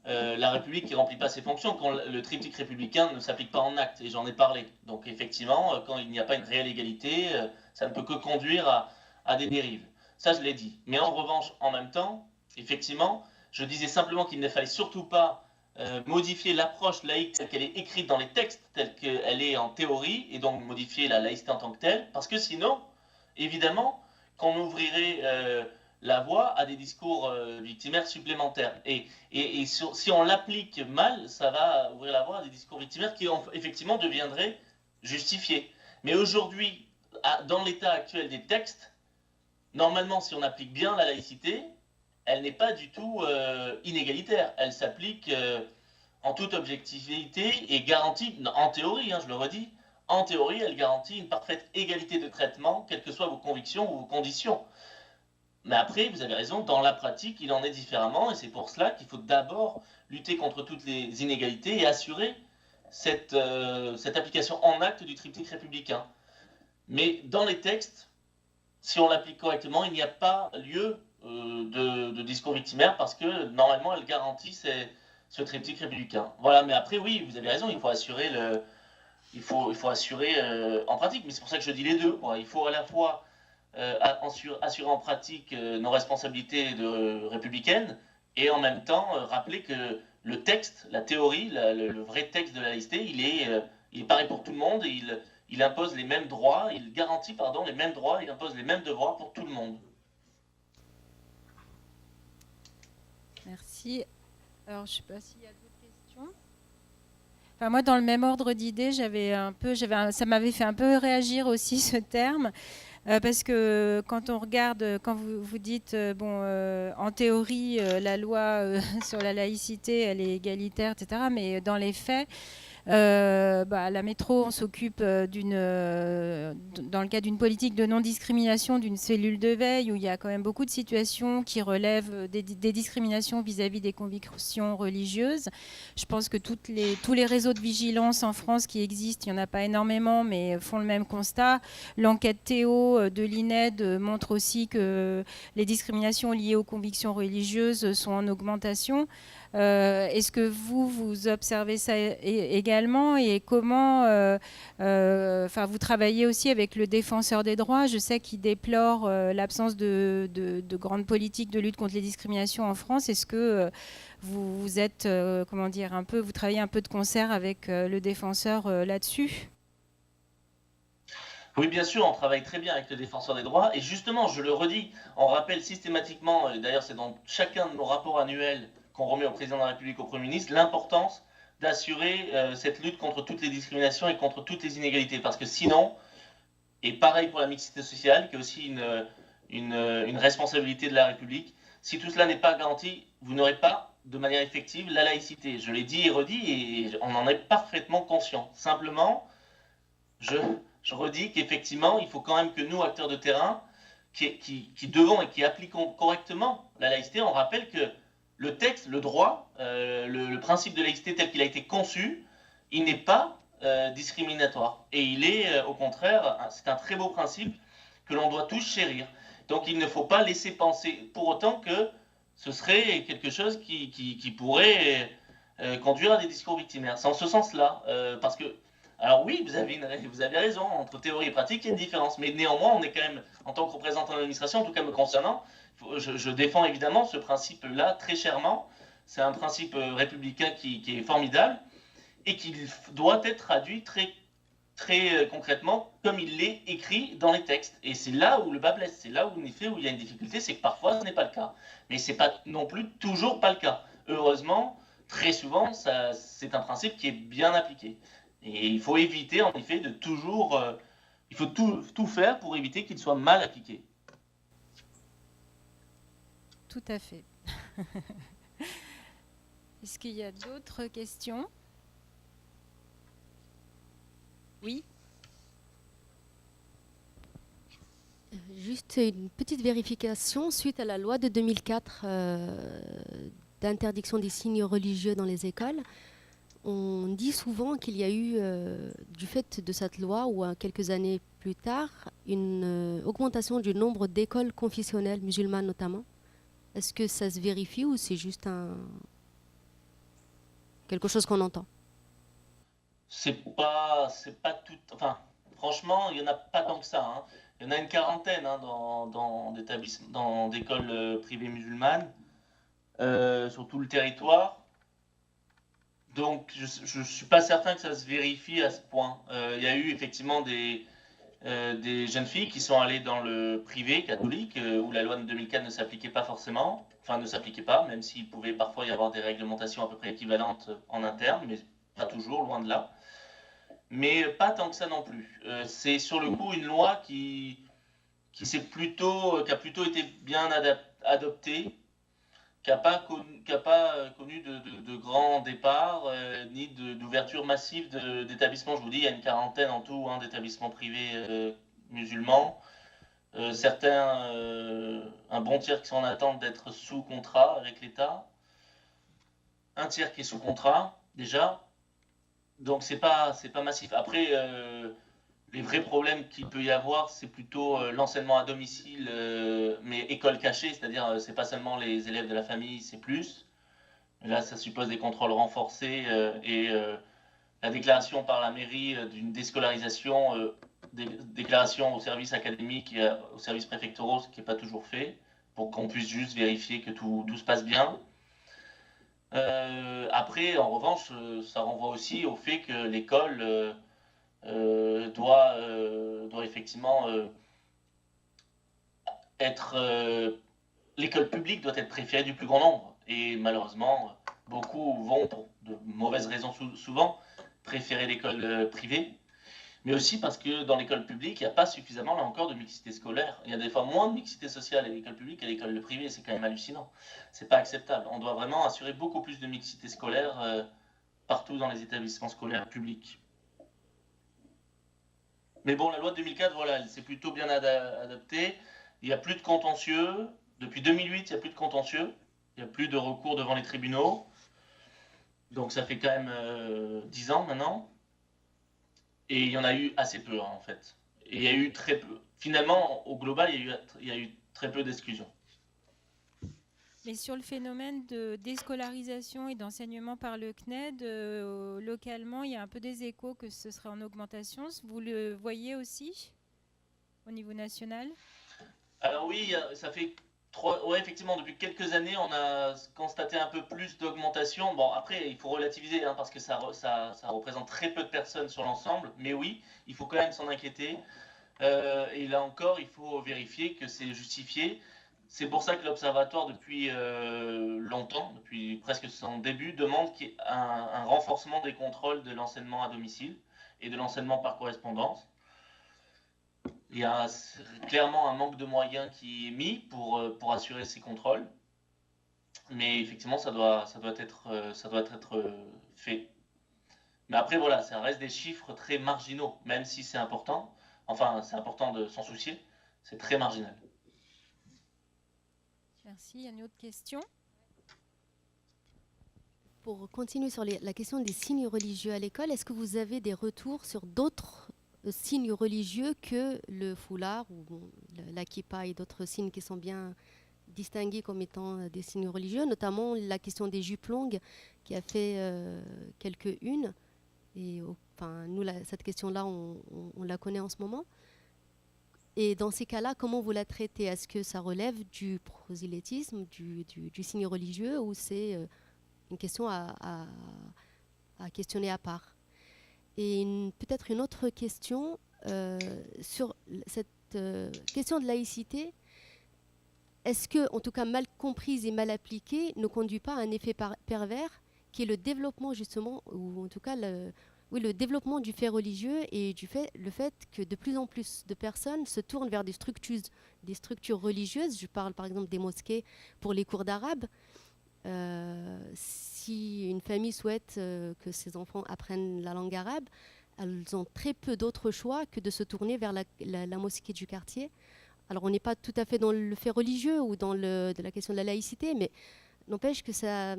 la République qui ne remplit pas ses fonctions quand le triptyque républicain ne s'applique pas en acte, et j'en ai parlé. Donc effectivement, quand il n'y a pas une réelle égalité, ça ne peut que conduire à des dérives. Ça, je l'ai dit. Mais en revanche, en même temps, effectivement, je disais simplement qu'il ne fallait surtout pas modifier l'approche laïque telle qu'elle est écrite dans les textes, telle qu'elle est en théorie, et donc modifier la laïcité en tant que telle, parce que sinon, évidemment, qu'on ouvrirait la voie à des discours victimaires supplémentaires. Et si on l'applique mal, ça va ouvrir la voie à des discours victimaires qui, effectivement, deviendraient justifiés. Mais aujourd'hui, dans l'état actuel des textes, normalement, si on applique bien la laïcité, elle n'est pas du tout inégalitaire. Elle s'applique en toute objectivité et garantit, en théorie, je le redis, en théorie, elle garantit une parfaite égalité de traitement, quelles que soient vos convictions ou vos conditions. Mais après, vous avez raison, dans la pratique, il en est différemment, et c'est pour cela qu'il faut d'abord lutter contre toutes les inégalités et assurer cette application en acte du triptyque républicain. Mais dans les textes, si on l'applique correctement, il n'y a pas lieu de discours victimaire parce que normalement elle garantit ce triptyque républicain. Voilà, mais après oui, vous avez raison, il faut assurer en pratique, mais c'est pour ça que je dis les deux. Il faut à la fois assurer en pratique nos responsabilités républicaines et en même temps rappeler que le texte, la théorie, le vrai texte de la laïcité, il est pareil pour tout le monde, et il impose les mêmes droits, il garantit les mêmes droits, il impose les mêmes devoirs pour tout le monde. Merci. Alors, je ne sais pas s'il y a d'autres questions. Enfin, moi, dans le même ordre d'idées, ça m'avait fait un peu réagir aussi ce terme. Parce que quand on regarde, quand vous dites, en théorie, la loi sur la laïcité, elle est égalitaire, etc. Mais dans les faits, la métro, on s'occupe dans le cadre d'une politique de non-discrimination, d'une cellule de veille où il y a quand même beaucoup de situations qui relèvent des discriminations vis-à-vis des convictions religieuses. Je pense que tous les réseaux de vigilance en France qui existent, il n'y en a pas énormément, mais font le même constat. L'enquête Théo de l'INED montre aussi que les discriminations liées aux convictions religieuses sont en augmentation. Est-ce que vous observez ça également, et comment vous travaillez aussi avec le défenseur des droits? Je sais qu'il déplore l'absence de grandes politiques de lutte contre les discriminations en France. Est-ce que vous êtes, vous travaillez un peu de concert avec le défenseur là-dessus? Oui, bien sûr, on travaille très bien avec le défenseur des droits, et justement, je le redis, on rappelle systématiquement, et d'ailleurs c'est dans chacun de nos rapports annuels qu'on remet au président de la République, au Premier ministre, l'importance d'assurer cette lutte contre toutes les discriminations et contre toutes les inégalités. Parce que sinon, et pareil pour la mixité sociale, qui est aussi une responsabilité de la République, si tout cela n'est pas garanti, vous n'aurez pas de manière effective la laïcité. Je l'ai dit et redit, et on en est parfaitement conscient. Simplement, je redis qu'effectivement, il faut quand même que nous, acteurs de terrain, qui devons et qui appliquons correctement la laïcité, on rappelle que le texte, le droit, le principe de laïcité tel qu'il a été conçu, il n'est pas discriminatoire. Et il est, au contraire, c'est un très beau principe que l'on doit tous chérir. Donc il ne faut pas laisser penser pour autant que ce serait quelque chose qui pourrait conduire à des discours victimaires. C'est en ce sens-là. Parce que, alors oui, vous avez raison, entre théorie et pratique, il y a une différence. Mais néanmoins, on est quand même, en tant que représentant de l'administration, en tout cas me concernant, je défends évidemment ce principe-là très chèrement. C'est un principe républicain qui est formidable et qui doit être traduit très, très concrètement comme il l'est écrit dans les textes. Et c'est là où le bas blesse, c'est là où, en effet, où il y a une difficulté, c'est que parfois ce n'est pas le cas. Mais ce n'est pas non plus toujours pas le cas. Heureusement, très souvent, c'est un principe qui est bien appliqué. Et il faut éviter, en effet, de toujours... il faut tout faire pour éviter qu'il soit mal appliqué. Tout à fait. Est-ce qu'il y a d'autres questions? Oui. Juste une petite vérification suite à la loi de 2004 d'interdiction des signes religieux dans les écoles. On dit souvent qu'il y a eu, du fait de cette loi, ou quelques années plus tard, une augmentation du nombre d'écoles confessionnelles musulmanes notamment. Est-ce que ça se vérifie ou c'est juste quelque chose qu'on entend? C'est pas tout... Enfin, franchement, il n'y en a pas tant que ça. Hein. Il y en a une quarantaine dans d'écoles privées musulmanes sur tout le territoire. Donc, je ne suis pas certain que ça se vérifie à ce point. Il y a eu effectivement des jeunes filles qui sont allées dans le privé catholique, où la loi de 2004 ne s'appliquait pas forcément. Enfin, ne s'appliquait pas, même s'il pouvait parfois y avoir des réglementations à peu près équivalentes en interne, mais pas toujours, loin de là. Mais pas tant que ça non plus. C'est sur le coup une loi qui a plutôt été bien adoptée, qui n'a pas connu de grands départs, ni d'ouverture massive d'établissements. Je vous dis, il y a une quarantaine en tout d'établissements privés musulmans. Certains, un bon tiers qui sont en attente d'être sous contrat avec l'État. Un tiers qui est sous contrat, déjà. Donc c'est pas massif. Après, les vrais problèmes qu'il peut y avoir, c'est plutôt l'enseignement à domicile, mais école cachée, c'est-à-dire c'est pas seulement les élèves de la famille, c'est plus. Là, ça suppose des contrôles renforcés et la déclaration par la mairie d'une déscolarisation, déclaration au service académique et au service préfectoraux, ce qui n'est pas toujours fait, pour qu'on puisse juste vérifier que tout se passe bien. Après, en revanche, ça renvoie aussi au fait que l'école doit effectivement être... l'école publique doit être préférée du plus grand nombre. Et malheureusement, beaucoup vont, pour de mauvaises raisons souvent, préférer l'école privée. Mais aussi parce que dans l'école publique, il n'y a pas suffisamment, là encore, de mixité scolaire. Il y a des fois moins de mixité sociale à l'école publique qu'à l'école privée. C'est quand même hallucinant. C'est pas acceptable. On doit vraiment assurer beaucoup plus de mixité scolaire partout dans les établissements scolaires publics. Mais bon, la loi de 2004, voilà, elle s'est plutôt bien adaptée. Il n'y a plus de contentieux. Depuis 2008, il n'y a plus de contentieux. Il n'y a plus de recours devant les tribunaux. Donc ça fait quand même 10 ans maintenant. Et il y en a eu assez peu, hein, en fait. Et il y a eu très peu. Finalement, au global, il y a eu très peu d'exclusions. Mais sur le phénomène de déscolarisation et d'enseignement par le CNED, localement, il y a un peu des échos que ce serait en augmentation. Vous le voyez aussi au niveau national? Alors oui, ça fait... Ouais, effectivement, depuis quelques années, on a constaté un peu plus d'augmentation. Bon, après, il faut relativiser, hein, parce que ça représente très peu de personnes sur l'ensemble. Mais oui, il faut quand même s'en inquiéter. Et là encore, il faut vérifier que c'est justifié. C'est pour ça que l'Observatoire, depuis longtemps, depuis presque son début, demande qu'il y ait un renforcement des contrôles de l'enseignement à domicile et de l'enseignement par correspondance. Il y a clairement un manque de moyens qui est mis pour assurer ces contrôles. Mais effectivement, ça doit être fait. Mais après, voilà, ça reste des chiffres très marginaux, même si c'est important. Enfin, c'est important de s'en soucier. C'est très marginal. Merci. Il y a une autre question? Pour continuer sur la question des signes religieux à l'école, est-ce que vous avez des retours sur d'autres signes religieux que le foulard ou la kippa et d'autres signes qui sont bien distingués comme étant des signes religieux, notamment la question des jupes longues qui a fait quelques unes. Et enfin, nous, cette question-là, on la connaît en ce moment. Et dans ces cas-là, comment vous la traitez? Est-ce que ça relève du prosélytisme, du signe religieux, ou c'est une question à questionner à part? Et peut-être une autre question sur cette question de laïcité. Est-ce que, en tout cas mal comprise et mal appliquée, ne conduit pas à un effet pervers qui est le développement justement, ou en tout cas le développement du fait religieux et le fait que de plus en plus de personnes se tournent vers des structures religieuses. Je parle par exemple des mosquées pour les cours d'arabe. Si une famille souhaite que ses enfants apprennent la langue arabe, elles ont très peu d'autres choix que de se tourner vers la mosquée du quartier. Alors on n'est pas tout à fait dans le fait religieux ou dans de la question de la laïcité, mais n'empêche que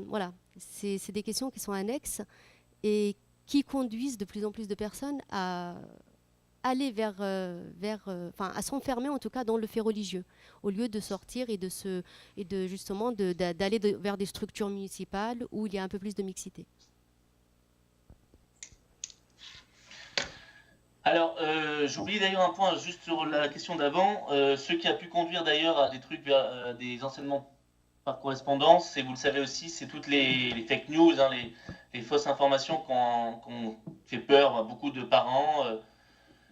voilà, c'est des questions qui sont annexes et qui conduisent de plus en plus de personnes à aller à s'enfermer en tout cas dans le fait religieux, au lieu de sortir et justement d'aller vers des structures municipales où il y a un peu plus de mixité. Alors, j'oublie d'ailleurs un point juste sur la question d'avant. Ce qui a pu conduire d'ailleurs à des trucs vers des enseignements par correspondance, et vous le savez aussi, c'est toutes les fake news, hein, les fausses informations qu'on fait peur à beaucoup de parents,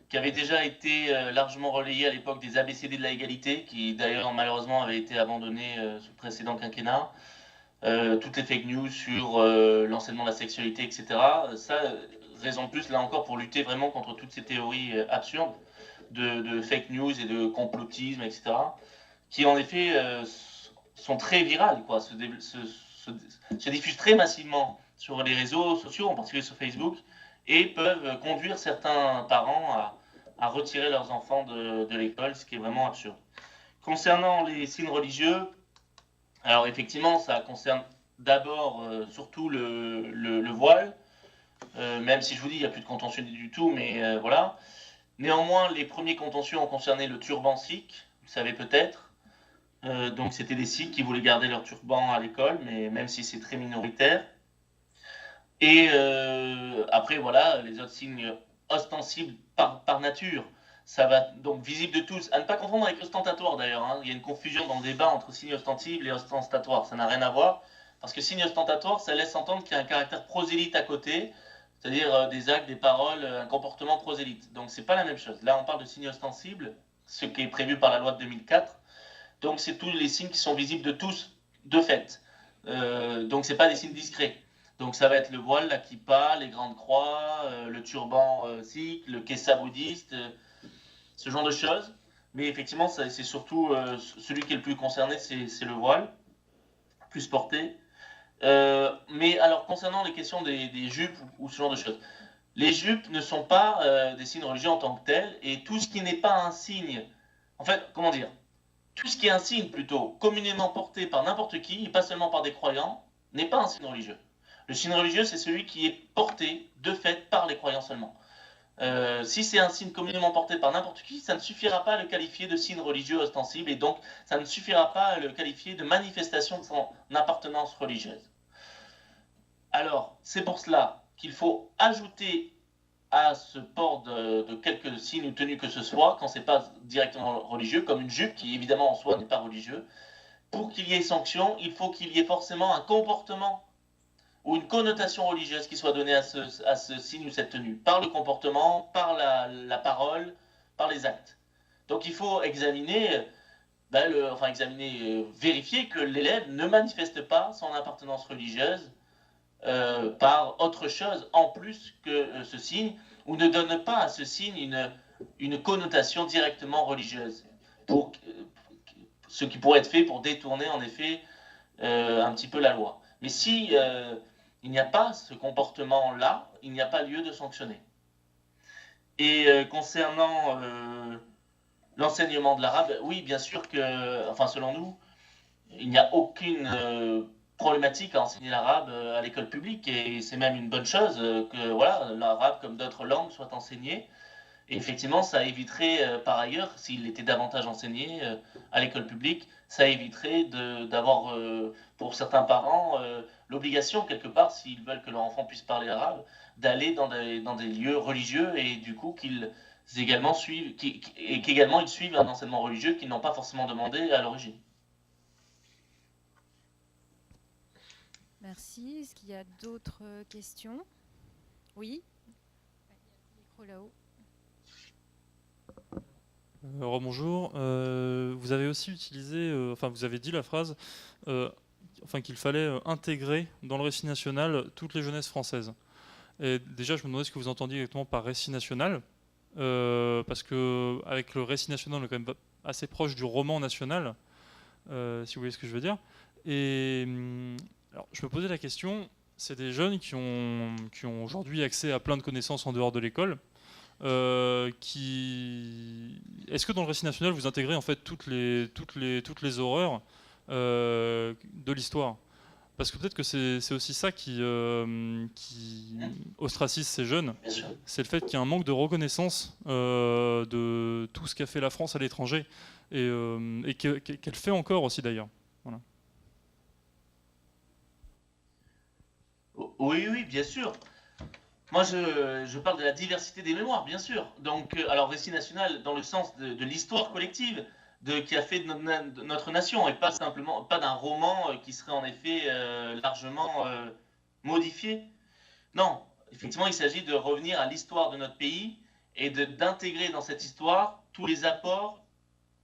qui avaient déjà été largement relayées à l'époque des ABCD de la égalité, qui d'ailleurs malheureusement avaient été abandonnées sous le précédent quinquennat. Toutes les fake news sur l'enseignement de la sexualité, etc. Ça, raison de plus, là encore, pour lutter vraiment contre toutes ces théories absurdes de fake news et de complotisme, etc., qui en effet sont très virales, quoi, se diffusent très massivement sur les réseaux sociaux, en particulier sur Facebook, et peuvent conduire certains parents à retirer leurs enfants de l'école, ce qui est vraiment absurde. Concernant les signes religieux, alors effectivement, ça concerne d'abord surtout le voile, même si je vous dis, il n'y a plus de contentieux du tout, mais voilà. Néanmoins, les premiers contentieux ont concerné le turban sikh, vous le savez peut-être. Donc c'était des sikhs qui voulaient garder leur turban à l'école, mais même si c'est très minoritaire. Et après, voilà, les autres signes ostensibles par nature, ça va donc visible de tous, à ne pas confondre avec ostentatoire d'ailleurs, hein. Il y a une confusion dans le débat entre signe ostensible et ostentatoire, ça n'a rien à voir, parce que signe ostentatoire, ça laisse entendre qu'il y a un caractère prosélyte à côté, c'est-à-dire des actes, des paroles, un comportement prosélyte. Donc c'est pas la même chose. Là, on parle de signe ostensible, ce qui est prévu par la loi de 2004, donc c'est tous les signes qui sont visibles de tous, de fait. Donc c'est pas des signes discrets. Donc ça va être le voile, la kippa, les grandes croix, le turban sikh, le kessa bouddhiste, ce genre de choses. Mais effectivement, c'est surtout celui qui est le plus concerné, c'est le voile, plus porté. Mais alors, concernant les questions des jupes ou ce genre de choses, les jupes ne sont pas des signes religieux en tant que tels, et tout ce qui n'est pas un signe, en fait, comment dire, tout ce qui est un signe plutôt communément porté par n'importe qui, et pas seulement par des croyants, n'est pas un signe religieux. Le signe religieux, c'est celui qui est porté de fait par les croyants seulement. Si c'est un signe communément porté par n'importe qui, ça ne suffira pas à le qualifier de signe religieux ostensible, et donc ça ne suffira pas à le qualifier de manifestation de son appartenance religieuse. Alors, c'est pour cela qu'il faut ajouter à ce port de quelques signes ou tenues que ce soit, quand c'est pas directement religieux, comme une jupe, qui évidemment en soi n'est pas religieux, pour qu'il y ait sanction, il faut qu'il y ait forcément un comportement ou une connotation religieuse qui soit donnée à ce signe ou cette tenue, par le comportement, par la parole, par les actes. Donc il faut examiner, vérifier que l'élève ne manifeste pas son appartenance religieuse par autre chose en plus que ce signe, ou ne donne pas à ce signe une connotation directement religieuse, pour ce qui pourrait être fait pour détourner en effet un petit peu la loi. Mais si il n'y a pas ce comportement-là, il n'y a pas lieu de sanctionner. Et concernant l'enseignement de l'arabe, oui, bien sûr que, enfin selon nous, il n'y a aucune problématique à enseigner l'arabe à l'école publique, et c'est même une bonne chose que voilà, l'arabe comme d'autres langues soit enseigné. Et effectivement, ça éviterait par ailleurs, s'il était davantage enseigné à l'école publique, ça éviterait d'avoir pour certains parents l'obligation quelque part, s'ils veulent que leur enfant puisse parler arabe, d'aller dans des lieux religieux, et du coup qu'ils également suivent, qu'également ils suivent un enseignement religieux qu'ils n'ont pas forcément demandé à l'origine. Merci. Est-ce qu'il y a d'autres questions? Oui. Micro là-haut. Rebonjour. Vous avez aussi utilisé, vous avez dit la phrase, qu'il fallait intégrer dans le récit national toutes les jeunesses françaises. Et déjà, je me demandais ce que vous entendiez exactement par récit national, parce que avec le récit national, on est quand même assez proche du roman national, si vous voyez ce que je veux dire. Et alors, je me posais la question, c'est des jeunes qui ont aujourd'hui accès à plein de connaissances en dehors de l'école. Est-ce que dans le récit national vous intégrez en fait toutes les horreurs de l'histoire? Parce que peut-être que c'est aussi ça qui ostracise ces jeunes, c'est le fait qu'il y a un manque de reconnaissance de tout ce qu'a fait la France à l'étranger, et qu'elle fait encore aussi d'ailleurs. Voilà. Oui, bien sûr. Moi, je parle de la diversité des mémoires, bien sûr. Donc, alors, récit national dans le sens de l'histoire collective qui a fait de notre nation, et pas simplement, pas d'un roman qui serait en effet largement modifié. Non, effectivement, il s'agit de revenir à l'histoire de notre pays et d'intégrer dans cette histoire tous les apports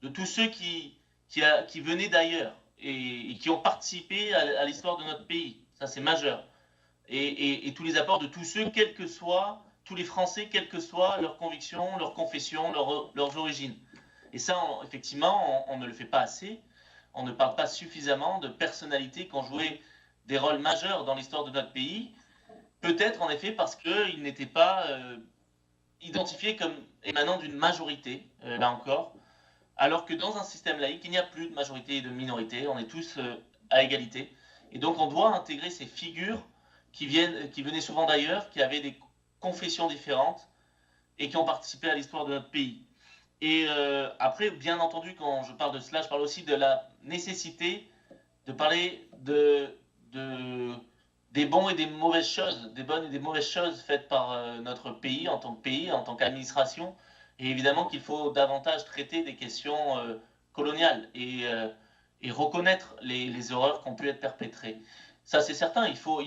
de tous ceux qui venaient d'ailleurs et qui ont participé à l'histoire de notre pays. Ça, c'est majeur. Et tous les apports de tous ceux, quels que soient, tous les Français, quelles que soient leurs convictions, leurs confessions, leurs origines. Et ça, effectivement, on ne le fait pas assez. On ne parle pas suffisamment de personnalités qui ont joué des rôles majeurs dans l'histoire de notre pays. Peut-être, en effet, parce qu'ils n'étaient pas identifiés comme émanant d'une majorité, là encore. Alors que dans un système laïque, il n'y a plus de majorité et de minorité. On est tous à égalité. Et donc, on doit intégrer ces figures qui venaient souvent d'ailleurs, qui avaient des confessions différentes et qui ont participé à l'histoire de notre pays. Et après, bien entendu, quand je parle de cela, je parle aussi de la nécessité de parler des bons et des mauvaises choses, des bonnes et des mauvaises choses faites par notre pays, en tant qu'administration. Et évidemment qu'il faut davantage traiter des questions coloniales et reconnaître les horreurs qui ont pu être perpétrées. Ça, c'est certain, il ne faut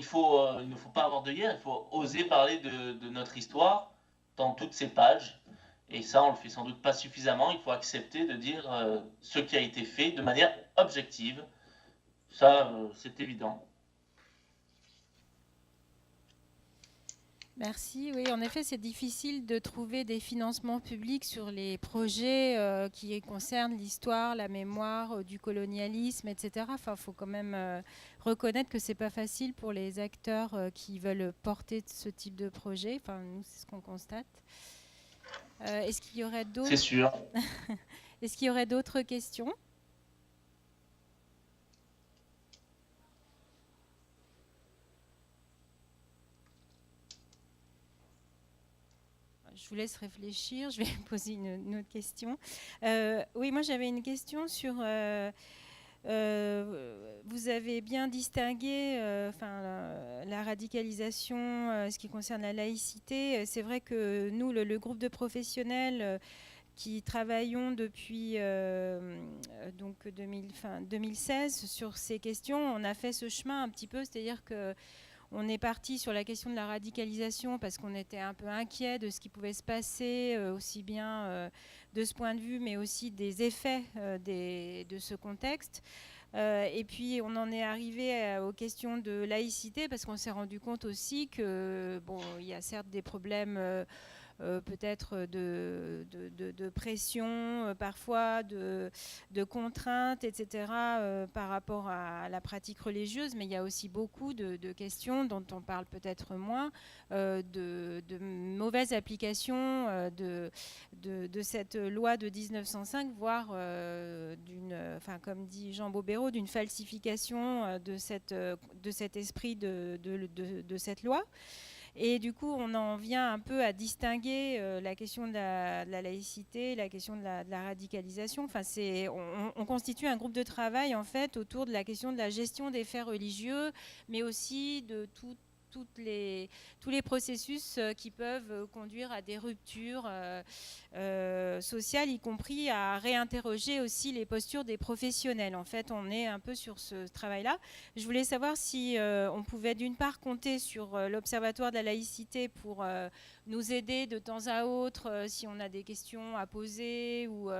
pas avoir de hier, il faut oser parler de notre histoire dans toutes ses pages. Et ça, on le fait sans doute pas suffisamment. Il faut accepter de dire ce qui a été fait de manière objective. Ça, c'est évident. Merci. Oui, en effet, c'est difficile de trouver des financements publics sur les projets qui concernent l'histoire, la mémoire du colonialisme, etc. Enfin, il faut quand même reconnaître que c'est pas facile pour les acteurs qui veulent porter ce type de projet. Enfin, nous, c'est ce qu'on constate. Est-ce qu'il y aurait d'autres... C'est sûr. Est-ce qu'il y aurait d'autres questions ? Je vous laisse réfléchir, je vais poser une autre question. Oui, moi j'avais une question sur... vous avez bien distingué la radicalisation, ce qui concerne la laïcité. C'est vrai que nous, le groupe de professionnels qui travaillons depuis 2016 sur ces questions, on a fait ce chemin un petit peu, c'est-à-dire que on est parti sur la question de la radicalisation parce qu'on était un peu inquiet de ce qui pouvait se passer, aussi bien de ce point de vue, mais aussi des effets de ce contexte. Et puis on en est arrivé aux questions de laïcité parce qu'on s'est rendu compte aussi que il y a certes des problèmes peut-être de pression, parfois de contraintes, etc., par rapport à la pratique religieuse, mais il y a aussi beaucoup de questions dont on parle peut-être moins, de mauvaise application de cette loi de 1905, voire comme dit Jean Bobéro, d'une falsification de cet esprit de cette loi. Et du coup, on en vient un peu à distinguer la question de la laïcité, la question de la radicalisation. Enfin, on constitue un groupe de travail en fait autour de la question de la gestion des faits religieux, mais aussi de tous les processus qui peuvent conduire à des ruptures sociales, y compris à réinterroger aussi les postures des professionnels. En fait, on est un peu sur ce travail-là. Je voulais savoir si on pouvait d'une part compter sur l'Observatoire de la laïcité pour nous aider de temps à autre si on a des questions à poser ou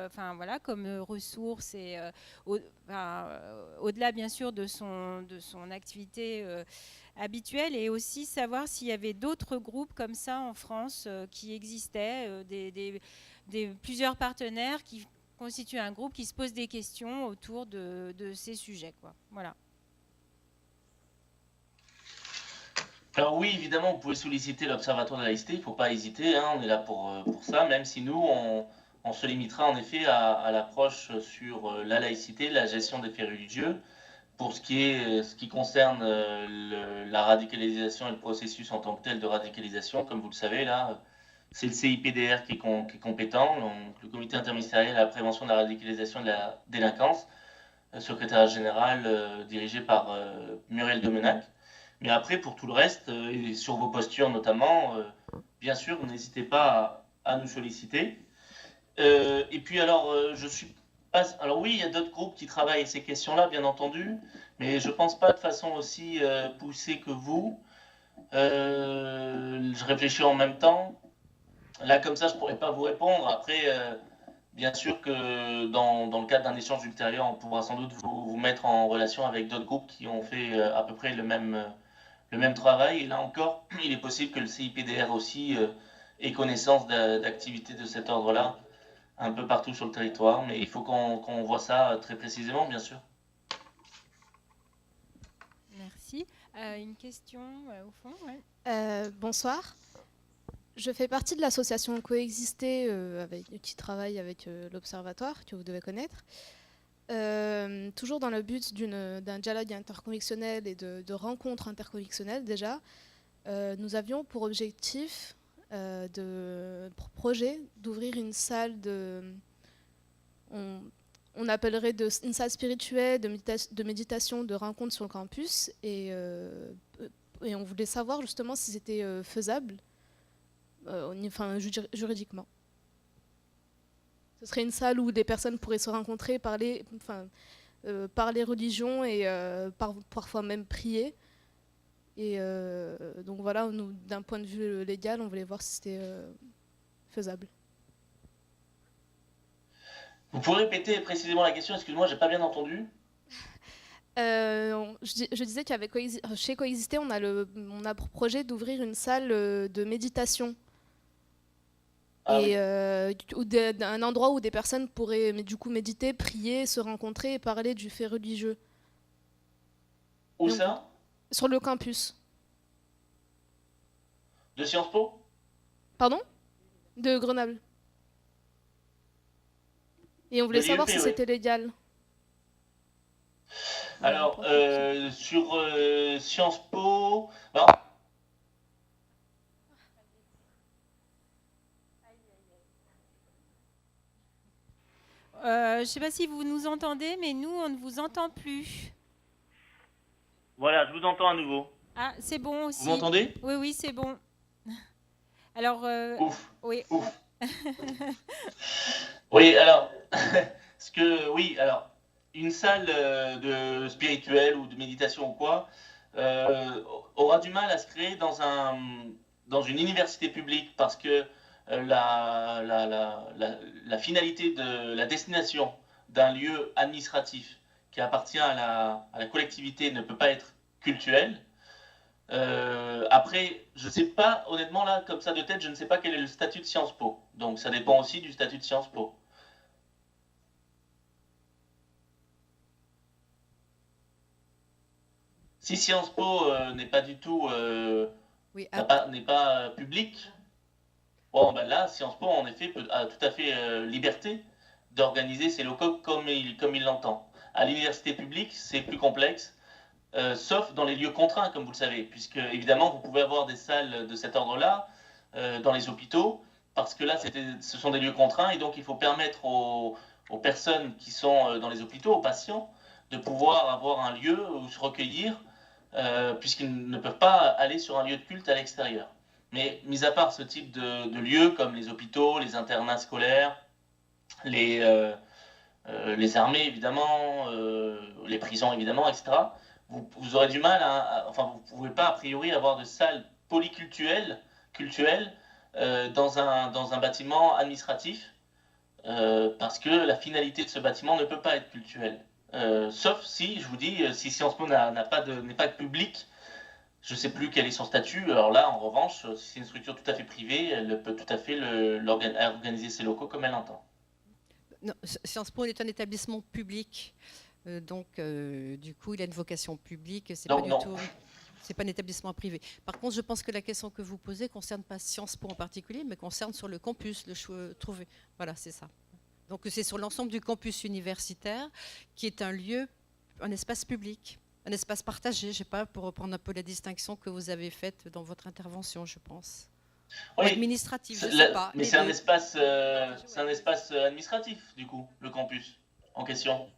comme ressources et au-delà bien sûr de son activité habituelle, et aussi savoir s'il y avait d'autres groupes comme ça en France qui existaient, plusieurs partenaires qui constituent un groupe qui se pose des questions autour de ces sujets, quoi. Voilà. Alors oui, évidemment, vous pouvez solliciter l'Observatoire de la laïcité, il ne faut pas hésiter, hein, on est là pour ça, même si nous, on se limitera en effet à l'approche sur la laïcité, la gestion des faits religieux. Pour ce qui concerne la radicalisation et le processus en tant que tel de radicalisation, comme vous le savez, là, c'est le CIPDR qui est compétent, donc le Comité interministériel à la prévention de la radicalisation et de la délinquance, secrétaire général dirigé par Muriel Domenac. Mais après, pour tout le reste, et sur vos postures notamment, bien sûr, n'hésitez pas à nous solliciter. Et puis alors, alors oui, il y a d'autres groupes qui travaillent ces questions-là, bien entendu, mais je ne pense pas de façon aussi poussée que vous. Je réfléchis en même temps. Là, comme ça, je ne pourrais pas vous répondre. Après, bien sûr que dans le cadre d'un échange ultérieur, on pourra sans doute vous mettre en relation avec d'autres groupes qui ont fait à peu près le même travail. Et là encore, il est possible que le CIPDR aussi ait connaissance d'activités de cet ordre-là un peu partout sur le territoire, mais il faut qu'on voit ça très précisément, bien sûr. Merci. Une question au fond, ouais. Bonsoir. Je fais partie de l'association Coexister qui travaille avec l'Observatoire, que vous devez connaître. Toujours dans le but d'un dialogue interconvictionnel et de rencontres interconvictionnelles déjà, nous avions pour objectif, pour projet, d'ouvrir une salle on appellerait une salle spirituelle de méditation, de rencontre sur le campus, et on voulait savoir justement si c'était faisable, juridiquement. Ce serait une salle où des personnes pourraient se rencontrer, parler religion et parfois même prier. Et donc voilà, nous, d'un point de vue légal, on voulait voir si c'était faisable. Vous pouvez répéter précisément la question, excuse-moi, j'ai pas bien entendu. Je disais chez Coexister, on a pour projet d'ouvrir une salle de méditation. Un endroit où des personnes pourraient du coup méditer, prier, se rencontrer et parler du fait religieux. Où ça ? Sur le campus. De Sciences Po ? Pardon ? De Grenoble. Et on voulait savoir si c'était légal. Alors, sur Sciences Po... Non. Je ne sais pas si vous nous entendez, mais nous, on ne vous entend plus. Voilà, je vous entends à nouveau. Ah, c'est bon aussi. Vous m'entendez ? Oui, oui, c'est bon. Alors, Ouf. Oui. Ouf. Oui, alors, alors, une salle de spirituelle ou de méditation ou quoi aura du mal à se créer dans une université publique parce que la finalité de la destination d'un lieu administratif qui appartient à la collectivité ne peut pas être cultuelle. Après, je ne sais pas, honnêtement, là, comme ça de tête, je ne sais pas quel est le statut de Sciences Po. Donc, ça dépend aussi du statut de Sciences Po. Si Sciences Po n'est pas du tout, n'est pas public, bon, ben là, Sciences Po, en effet, a tout à fait liberté d'organiser ses locaux comme il l'entend. À l'université publique, c'est plus complexe. Sauf dans les lieux contraints, comme vous le savez, puisque évidemment vous pouvez avoir des salles de cet ordre-là dans les hôpitaux, parce que là ce sont des lieux contraints et donc il faut permettre aux personnes qui sont dans les hôpitaux, aux patients, de pouvoir avoir un lieu où se recueillir, puisqu'ils ne peuvent pas aller sur un lieu de culte à l'extérieur. Mais mis à part ce type de lieux comme les hôpitaux, les internats scolaires, les armées évidemment, les prisons évidemment, etc., vous aurez du mal vous ne pouvez pas a priori avoir de salles polyculturelles dans un bâtiment administratif parce que la finalité de ce bâtiment ne peut pas être culturelle. Sauf si, je vous dis, si Sciences Po n'est pas public, je ne sais plus quel est son statut. Alors là, en revanche, si c'est une structure tout à fait privée, elle peut tout à fait organiser ses locaux comme elle l'entend. Non, Sciences Po est un établissement public. Donc, du coup, il a une vocation publique. C'est pas un établissement privé. Par contre, je pense que la question que vous posez ne concerne pas Sciences Po en particulier, mais concerne sur le campus, le choix trouvé. Voilà, c'est ça. Donc, c'est sur l'ensemble du campus universitaire, qui est un lieu, un espace public, un espace partagé. Je ne sais pas, pour reprendre un peu la distinction que vous avez faite dans votre intervention, je pense. Oui, administratif, je ne sais pas. Mais c'est un espace administratif, du coup, le campus en question.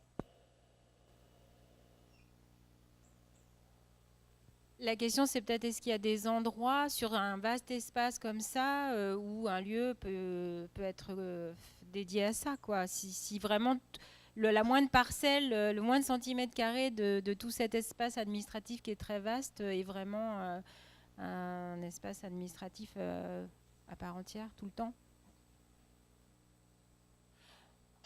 La question, c'est peut-être est-ce qu'il y a des endroits sur un vaste espace comme ça où un lieu peut être dédié à ça, quoi. Si vraiment la moindre parcelle, le moindre centimètre carré de tout cet espace administratif qui est très vaste est vraiment un espace administratif à part entière tout le temps.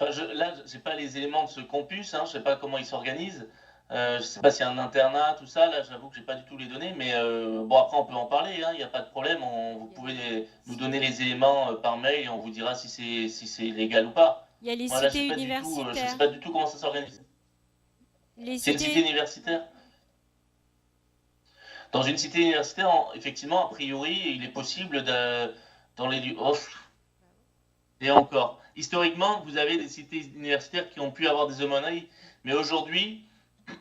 Enfin, là, je n'ai pas les éléments de ce campus, je ne sais pas comment il s'organise. Je ne sais pas s'il y a un internat, tout ça, là j'avoue que je n'ai pas du tout les données, mais bon après on peut en parler, il n'y a pas de problème, vous pouvez nous donner les éléments par mail et on vous dira si c'est légal ou pas. Il y a les cités universitaires. Je ne sais pas du tout comment ça s'organise. C'est une cité universitaire. Dans une cité universitaire, effectivement, a priori, il est possible dans les lieux... Et encore, historiquement, vous avez des cités universitaires qui ont pu avoir des aumôneries, mais aujourd'hui,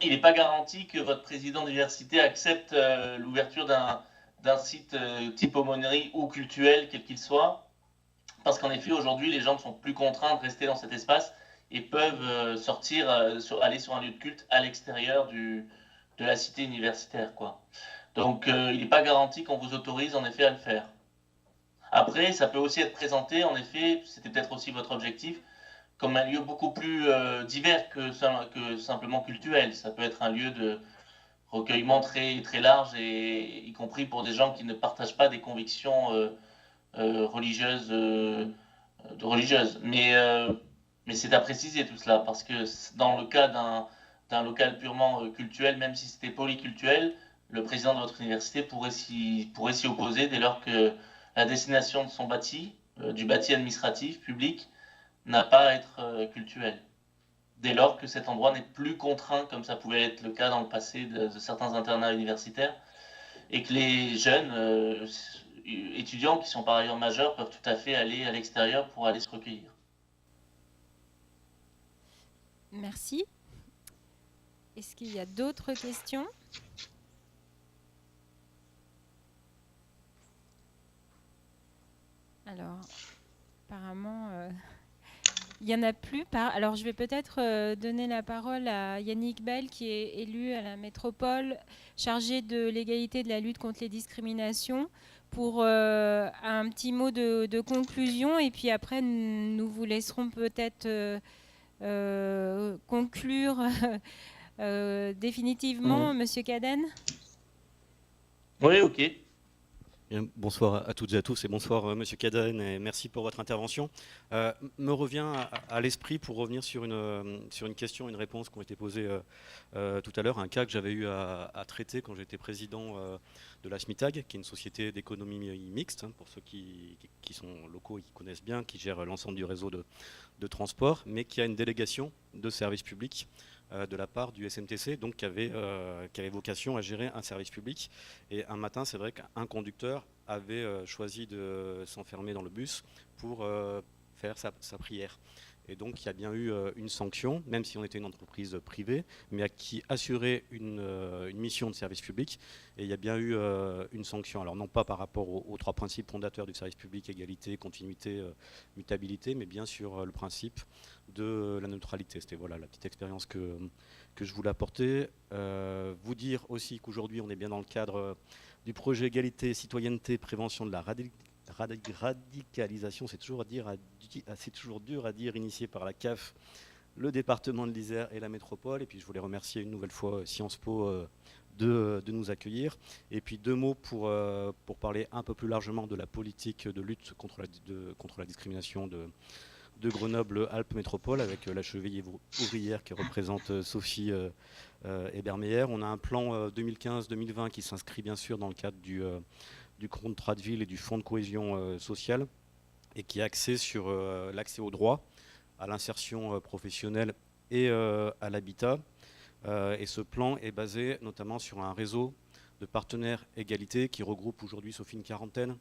il n'est pas garanti que votre président d'université accepte l'ouverture d'un site type aumônerie ou cultuel, quel qu'il soit, parce qu'en effet, aujourd'hui, les gens ne sont plus contraints de rester dans cet espace et peuvent sortir, aller sur un lieu de culte à l'extérieur de la cité universitaire, quoi. Donc, il n'est pas garanti qu'on vous autorise, en effet, à le faire. Après, ça peut aussi être présenté, en effet, c'était peut-être aussi votre objectif, comme un lieu beaucoup plus divers que simplement cultuel. Ça peut être un lieu de recueillement très, très large, et y compris pour des gens qui ne partagent pas des convictions religieuses. Mais c'est à préciser tout cela, parce que dans le cas d'un local purement cultuel, même si c'était polyculturel, le président de votre université pourrait s'y opposer dès lors que la destination de son bâti, du bâti administratif public, n'a pas à être cultuel. Dès lors que cet endroit n'est plus contraint, comme ça pouvait être le cas dans le passé de certains internats universitaires, et que les jeunes étudiants, qui sont par ailleurs majeurs, peuvent tout à fait aller à l'extérieur pour aller se recueillir. Merci. Est-ce qu'il y a d'autres questions ? Alors, apparemment, il n'y en a plus. Alors, je vais peut-être donner la parole à Yannick Bell, qui est élu à la métropole, chargé de l'égalité et de la lutte contre les discriminations, pour un petit mot de conclusion. Et puis après, nous vous laisserons peut-être conclure définitivement, Monsieur Cadenne. Oui, ok. Bonsoir à toutes et à tous, et bonsoir Monsieur Cadenne, et merci pour votre intervention. Me revient à l'esprit, pour revenir sur une question, une réponse qui ont été posées tout à l'heure, un cas que j'avais eu à traiter quand j'étais président de la SMITAG, qui est une société d'économie mixte, pour ceux qui sont locaux et qui connaissent bien, qui gère l'ensemble du réseau de transport, mais qui a une délégation de service public de la part du SMTC, donc qui avait vocation à gérer un service public. Et un matin, c'est vrai qu'un conducteur avait choisi de s'enfermer dans le bus pour faire sa prière. Et donc il y a bien eu une sanction, même si on était une entreprise privée, mais qui assurait une mission de service public. Et il y a bien eu une sanction. Alors non pas par rapport aux trois principes fondateurs du service public, égalité, continuité, mutabilité, mais bien sur le principe de la neutralité. C'était voilà la petite expérience que je voulais apporter. Vous dire aussi qu'aujourd'hui on est bien dans le cadre du projet égalité, citoyenneté, prévention de la radicalisation, c'est toujours dur à dire, initié par la CAF, le département de l'Isère et la métropole. Et puis je voulais remercier une nouvelle fois Sciences Po de nous accueillir. Et puis deux mots pour parler un peu plus largement de la politique de lutte contre la discrimination de Grenoble-Alpes Métropole, avec la cheville ouvrière qui représente Sophie Ebermeyer. On a un plan 2015-2020 qui s'inscrit bien sûr dans le cadre du contrat de ville et du fonds de cohésion sociale, et qui est axé sur l'accès au droit, à l'insertion professionnelle et à l'habitat. Et ce plan est basé notamment sur un réseau de partenaires égalité qui regroupe aujourd'hui, Sophie, une quarantaine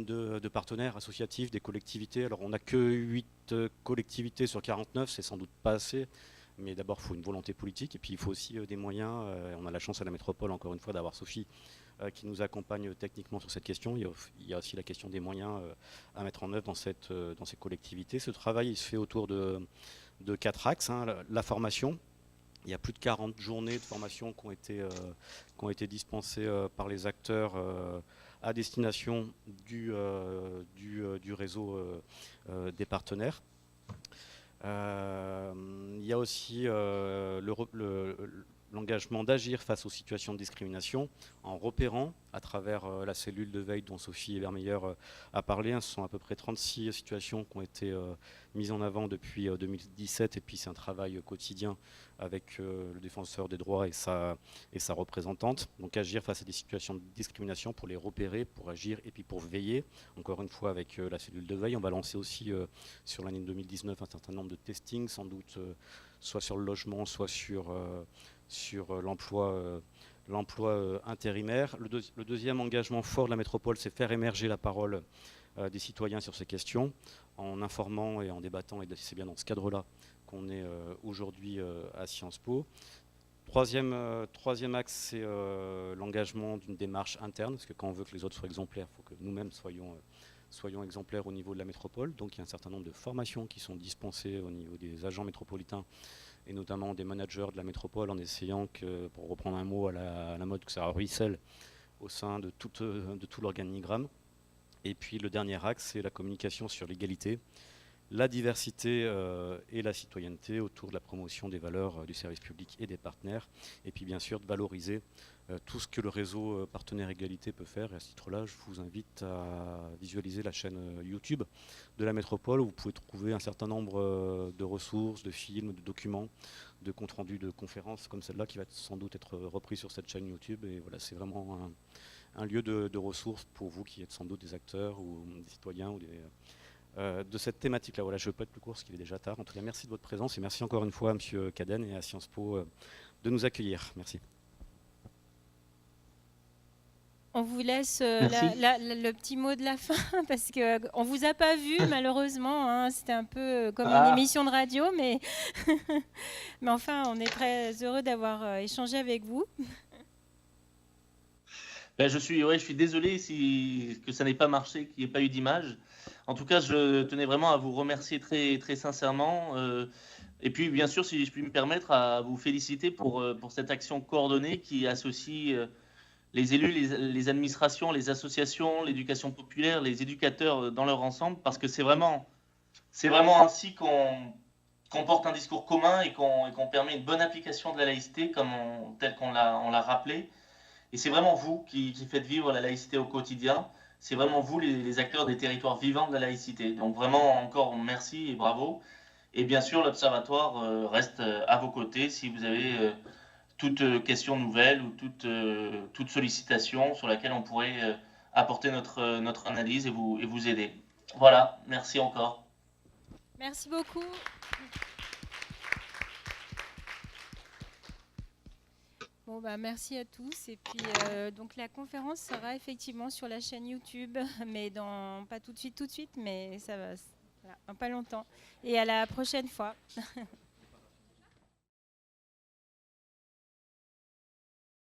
de partenaires associatifs, des collectivités. Alors on n'a que 8 collectivités sur 49, c'est sans doute pas assez, mais d'abord il faut une volonté politique, et puis il faut aussi des moyens. On a la chance à la métropole, encore une fois, d'avoir Sophie qui nous accompagne techniquement sur cette question. Il y a aussi la question des moyens à mettre en œuvre dans ces collectivités. Ce travail il se fait autour de 4 axes. La formation. Il y a plus de 40 journées de formation qui ont été dispensées par les acteurs à destination du réseau des partenaires. Il y a aussi l'engagement d'agir face aux situations de discrimination en repérant à travers la cellule de veille dont Sophie Ebermeyer a parlé. Ce sont à peu près 36 situations qui ont été mises en avant depuis 2017, et puis c'est un travail quotidien avec le défenseur des droits et sa représentante. Donc agir face à des situations de discrimination pour les repérer, pour agir et puis pour veiller. Encore une fois avec la cellule de veille, on va lancer aussi sur l'année 2019 un certain nombre de testings, sans doute soit sur le logement, soit sur l'emploi intérimaire. Le deuxième engagement fort de la métropole, c'est faire émerger la parole des citoyens sur ces questions, en informant et en débattant, et c'est bien dans ce cadre-là qu'on est aujourd'hui à Sciences Po. Troisième axe, c'est l'engagement d'une démarche interne, parce que quand on veut que les autres soient exemplaires, il faut que nous-mêmes soyons exemplaires au niveau de la métropole. Donc il y a un certain nombre de formations qui sont dispensées au niveau des agents métropolitains et notamment des managers de la métropole, en essayant que, pour reprendre un mot à la mode, que ça ruisselle au sein de tout l'organigramme. Et puis le dernier axe, c'est la communication sur l'égalité, la diversité et la citoyenneté autour de la promotion des valeurs du service public et des partenaires. Et puis bien sûr de valoriser tout ce que le réseau Partenaires Égalité peut faire. Et à ce titre-là, je vous invite à visualiser la chaîne YouTube de la métropole, où vous pouvez trouver un certain nombre de ressources, de films, de documents, de comptes rendus de conférences comme celle-là, qui va sans doute être repris sur cette chaîne YouTube. Et voilà, c'est vraiment un lieu de ressources pour vous qui êtes sans doute des acteurs ou des citoyens ou de cette thématique-là. Voilà, je ne veux pas être plus court parce qu'il est déjà tard. En tout cas, merci de votre présence et merci encore une fois à M. Cadenne et à Sciences Po de nous accueillir. Merci. On vous laisse le petit mot de la fin parce qu'on ne vous a pas vu malheureusement. Hein, c'était un peu comme une émission de radio, mais, mais enfin, on est très heureux d'avoir échangé avec vous. Ben, je suis désolé que ça n'ait pas marché, qu'il n'y ait pas eu d'image. En tout cas, je tenais vraiment à vous remercier très, très sincèrement. Et puis, bien sûr, si je puis me permettre, à vous féliciter pour cette action coordonnée qui associe les élus, les administrations, les associations, l'éducation populaire, les éducateurs dans leur ensemble, parce que c'est vraiment ainsi qu'on porte un discours commun et qu'on permet une bonne application de la laïcité, tel qu'on l'a rappelé. Et c'est vraiment vous qui faites vivre la laïcité au quotidien. C'est vraiment vous les acteurs des territoires vivants de la laïcité. Donc vraiment encore merci et bravo. Et bien sûr, l'Observatoire reste à vos côtés si vous avez toute question nouvelle ou toute sollicitation sur laquelle on pourrait apporter notre analyse et vous aider. Voilà, merci encore. Merci beaucoup. Bon, bah, merci à tous. Et puis, donc, la conférence sera effectivement sur la chaîne YouTube, mais pas tout de suite, mais ça va, voilà, dans pas longtemps. Et à la prochaine fois.